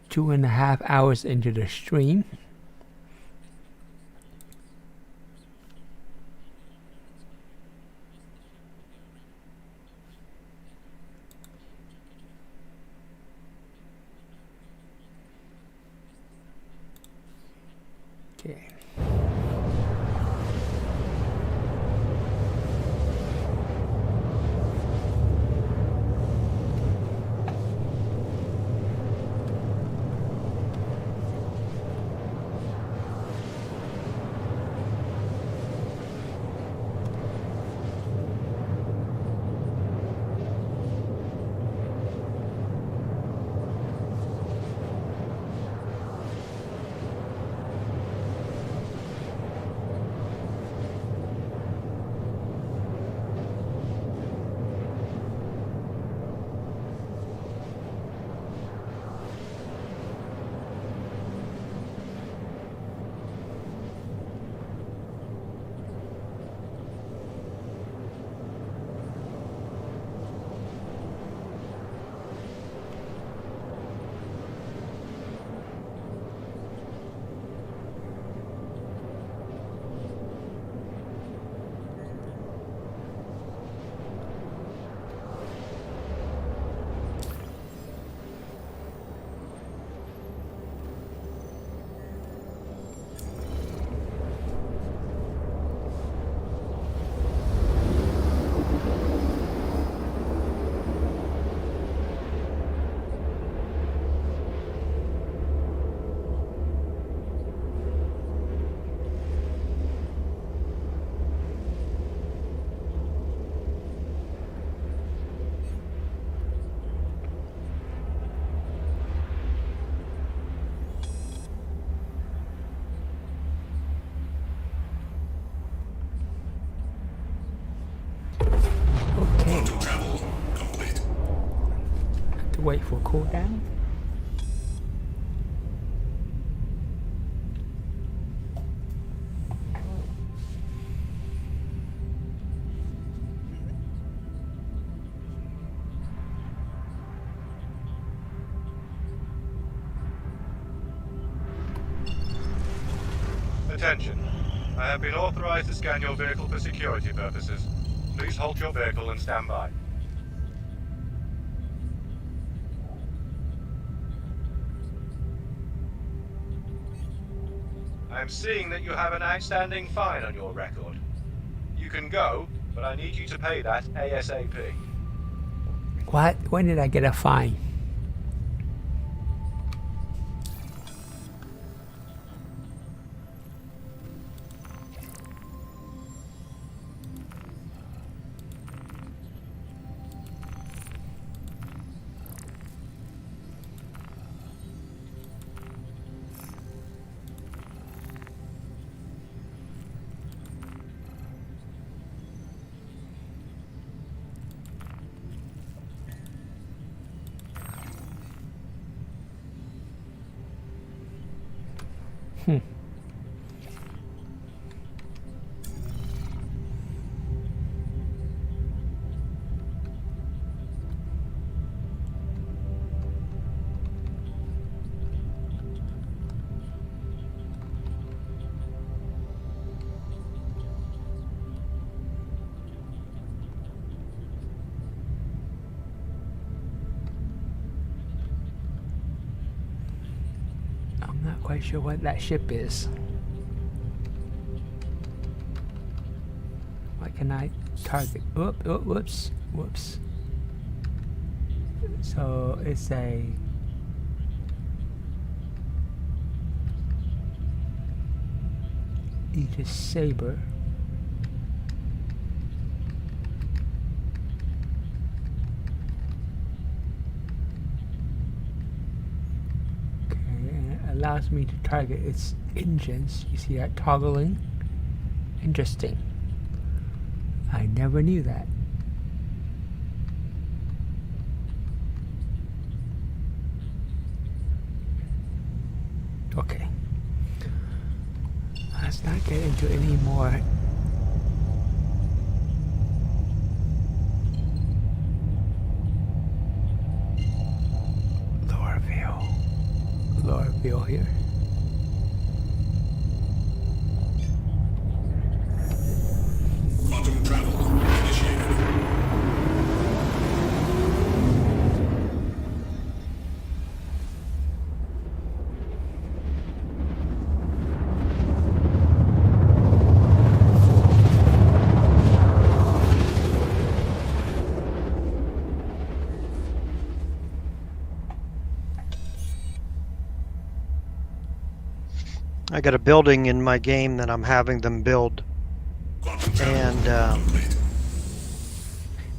2.5 hours into the stream. Okay. Quantum travel complete. Have to wait for cooldown. Attention. I have been authorized to scan your vehicle for security purposes. Please halt your vehicle and stand by. I am seeing that you have an outstanding fine on your record. You can go, but I need you to pay that ASAP. What? When did I get a fine? Not quite sure what that ship is. Why can I target? Whoops. So it's a Aegis Saber. Okay, and it allows me to target its engines. You see that toggling? Interesting. I never knew that. Okay. Let's not get into any more lower view here. Quantum travel initiated. I got a building in my game that I'm having them build, and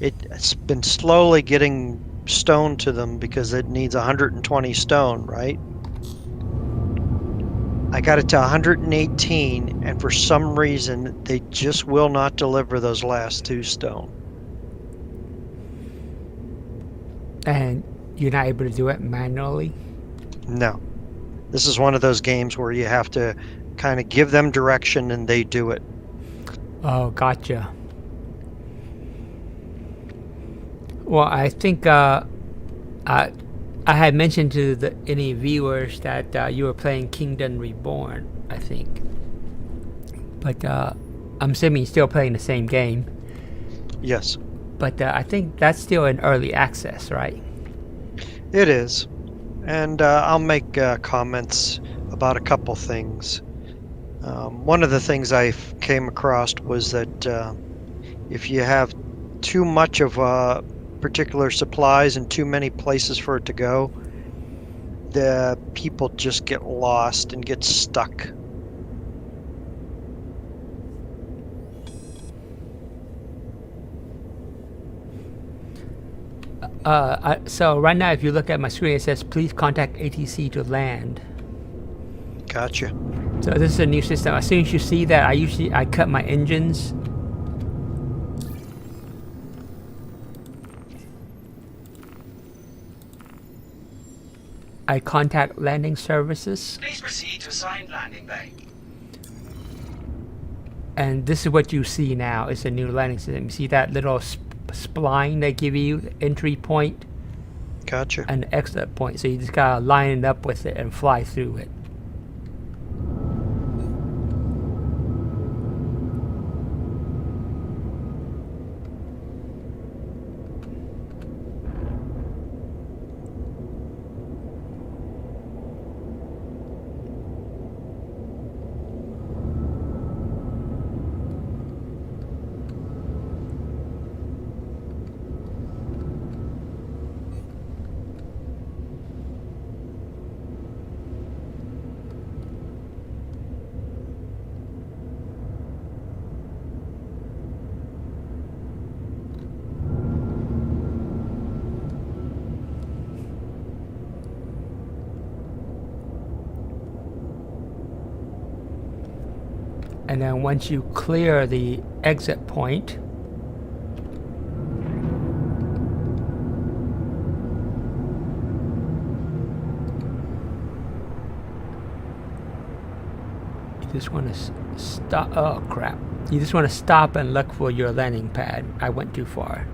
it's been slowly getting stone to them because it needs 120 stone, right? I got it to 118, and for some reason they just will not deliver those last 2 stone. And you're not able to do it manually? No. This is one of those games where you have to kind of give them direction and they do it. Oh, gotcha. Well, I think I had mentioned to any viewers that you were playing Kingdom Reborn, I think. But I'm assuming you're still playing the same game. Yes. But I think that's still in early access, right? It is. And I'll make comments about a couple things. One of the things I came across was that if you have too much of particular supplies and too many places for it to go, the people just get lost and get stuck. So right now, if you look at my screen, it says, please contact ATC to land. Gotcha. So this is a new system. As soon as you see that, I cut my engines. I contact landing services. Please proceed to assigned landing bay. And this is what you see now. It's a new landing system. You see that little spline they give you, the entry point. Gotcha. And the exit point. So you just gotta line it up with it and fly through it. And then once you clear the exit point, you just want to stop. Oh crap. You just want to stop and look for your landing pad. I went too far.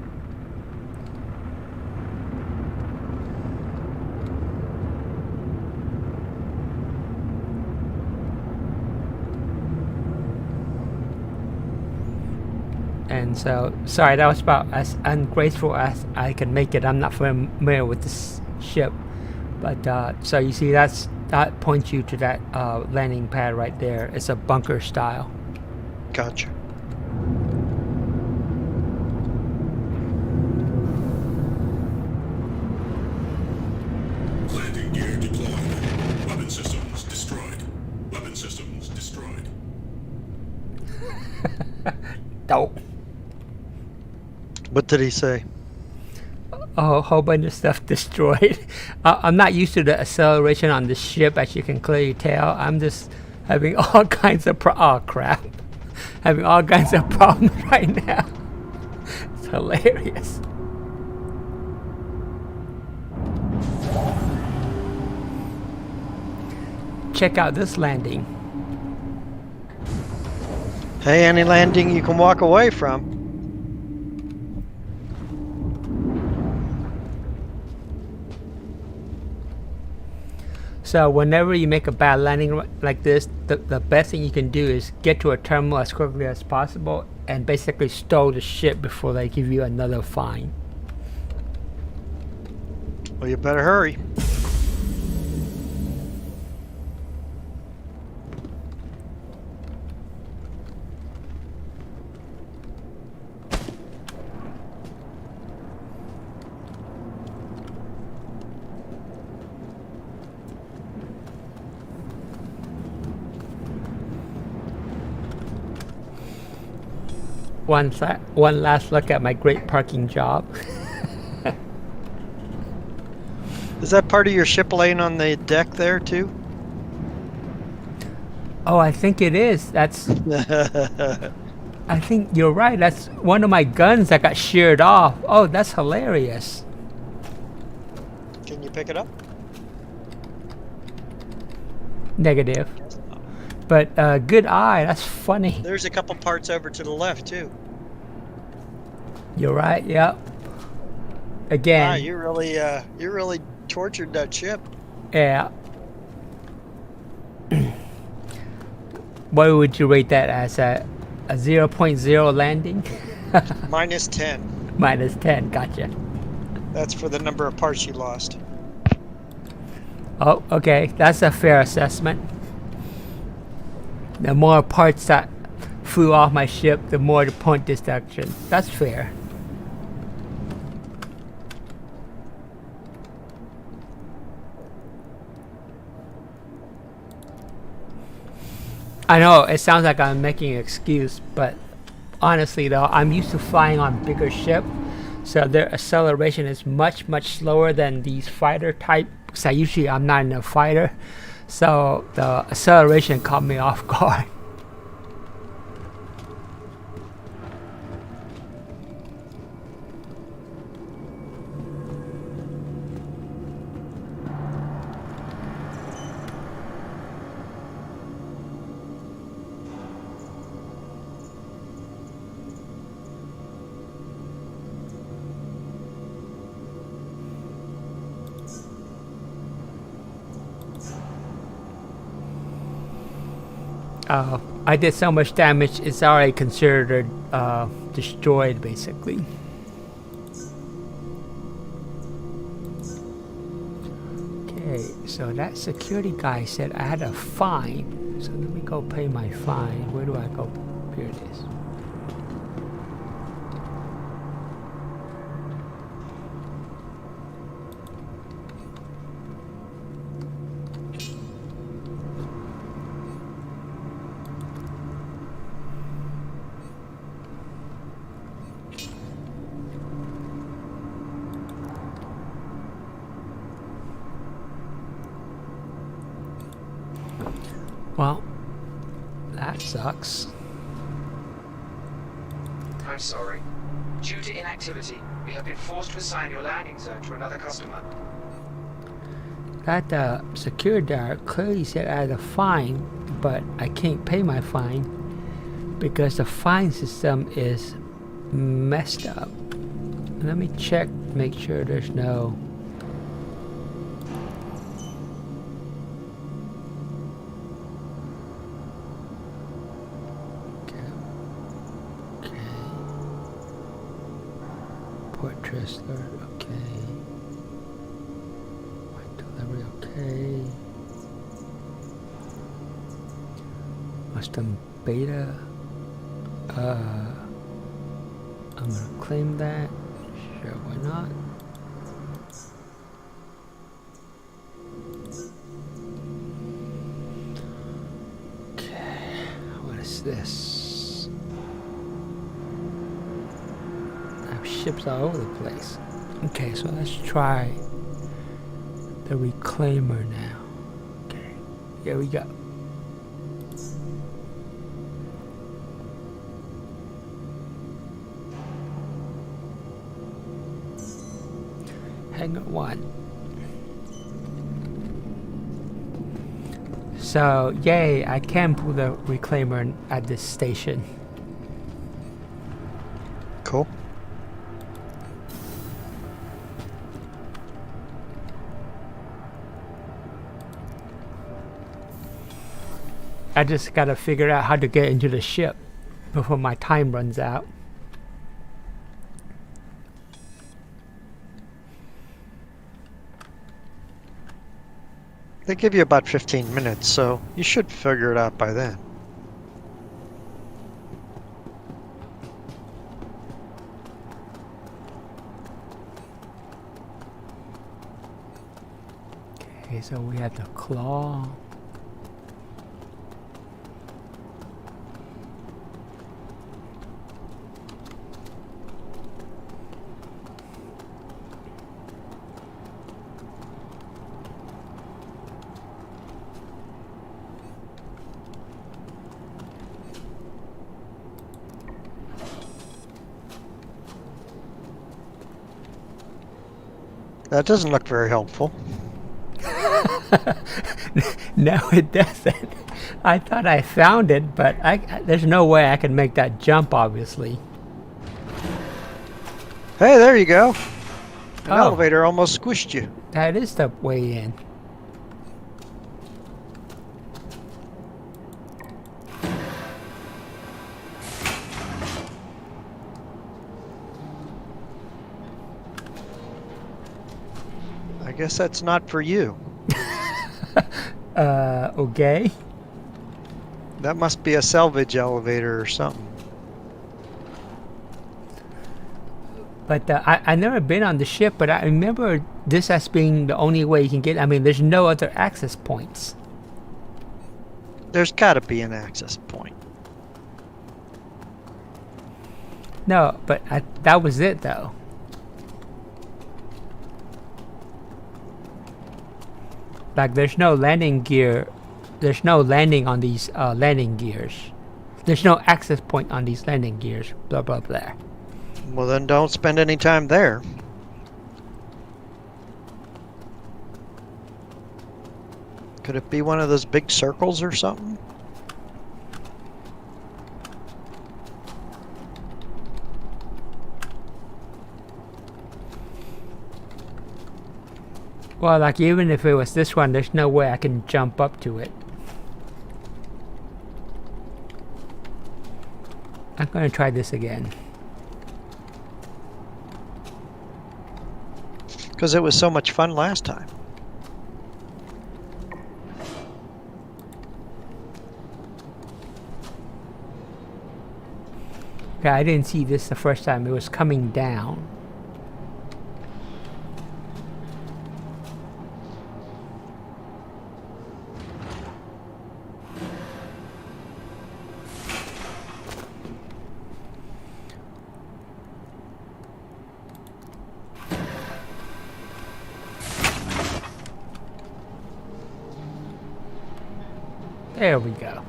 And so, sorry, that was about as ungraceful as I can make it. I'm not familiar with this ship. But, so you see that's that points you to that landing pad right there. It's a bunker style. Gotcha. Landing gear deployed. Weapon systems destroyed. Weapon systems destroyed. Dope. What did he say? A whole bunch of stuff destroyed. I'm not used to the acceleration on the ship, as you can clearly tell. I'm just having all kinds of oh crap. Having all kinds of problems right now. It's hilarious. Check out this landing. Hey, any landing you can walk away from. So whenever you make a bad landing like this, the best thing you can do is get to a terminal as quickly as possible and basically stow the ship before they give you another fine. Well, you better hurry. One last look at my great parking job. Is that part of your ship laying on the deck there too? Oh, I think it is. That's. I think you're right. That's one of my guns that got sheared off. Oh, that's hilarious. Can you pick it up? Negative. But good eye. That's funny. There's a couple parts over to the left too. You're right. Yep. Again. Wow, you really tortured that ship. Yeah. What would you rate that as? A 0.0 landing? Minus 10. Minus 10. Gotcha. That's for the number of parts you lost. Oh, okay. That's a fair assessment. The more parts that flew off my ship, the more the point deduction. That's fair. I know it sounds like I'm making an excuse, but honestly though, I'm used to flying on bigger ships, so their acceleration is much slower than these fighter type, because I'm not in a fighter, so the acceleration caught me off guard. I did so much damage, it's already considered destroyed, basically. Okay, so that security guy said I had a fine. So let me go pay my fine. Where do I go? Here it is. Well, that sucks. I'm sorry. Due to inactivity, we have been forced to assign your landing zone to another customer. That security guard clearly said I had a fine, but I can't pay my fine because the fine system is messed up. Let me check, make sure there's no... Tristler, okay. My delivery, okay. Custom beta. I'm gonna claim that. Sure, why not? Okay, what is this? I have ships all over the place. Okay, so let's try the reclaimer now. Okay, here we go. Hangar 1. So, yay, I can pull the reclaimer at this station. Cool. I just gotta figure out how to get into the ship before my time runs out. They give you about 15 minutes, so you should figure it out by then. Okay, so we have the claw. That doesn't look very helpful. No, it doesn't. I thought I found it, but there's no way I can make that jump, obviously. Hey, there you go. An Oh. elevator almost squished you. That is the way in. I guess that's not for you. Okay. That must be a salvage elevator or something. But I never been on the ship, but I remember this as being the only way you can get. I mean, there's no other access points. There's got to be an access point. No, but that was it, though. Like, there's no landing gear. There's no landing on these landing gears. There's no access point on these landing gears. Blah, blah, blah. Well, then don't spend any time there. Could it be one of those big circles or something? Well, like, even if it was this one, there's no way I can jump up to it. I'm gonna try this again. Because it was so much fun last time. Yeah, I didn't see this the first time. It was coming down. There we go.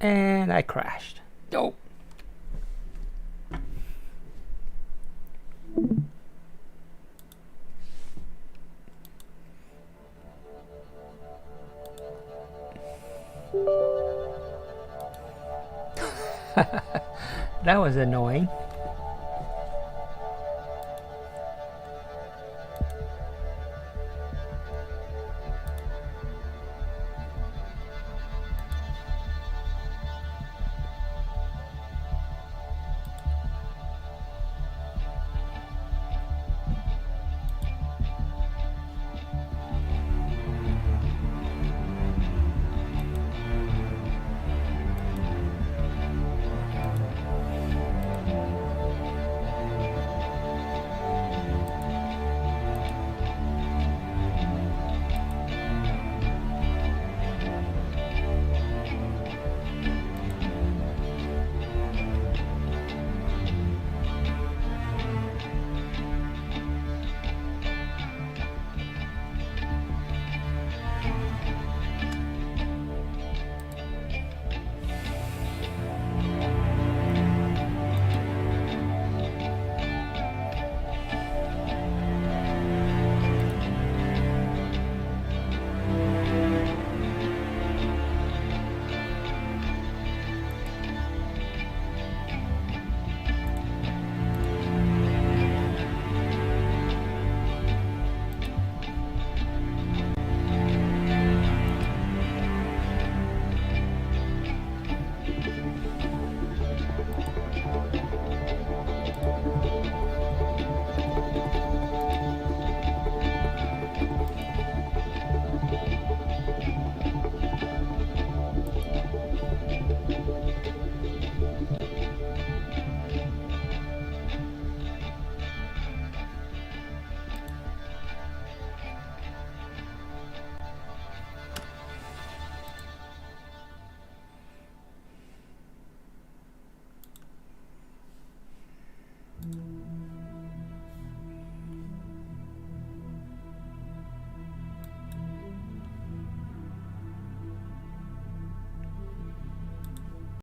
And I crashed. Nope. That was annoying.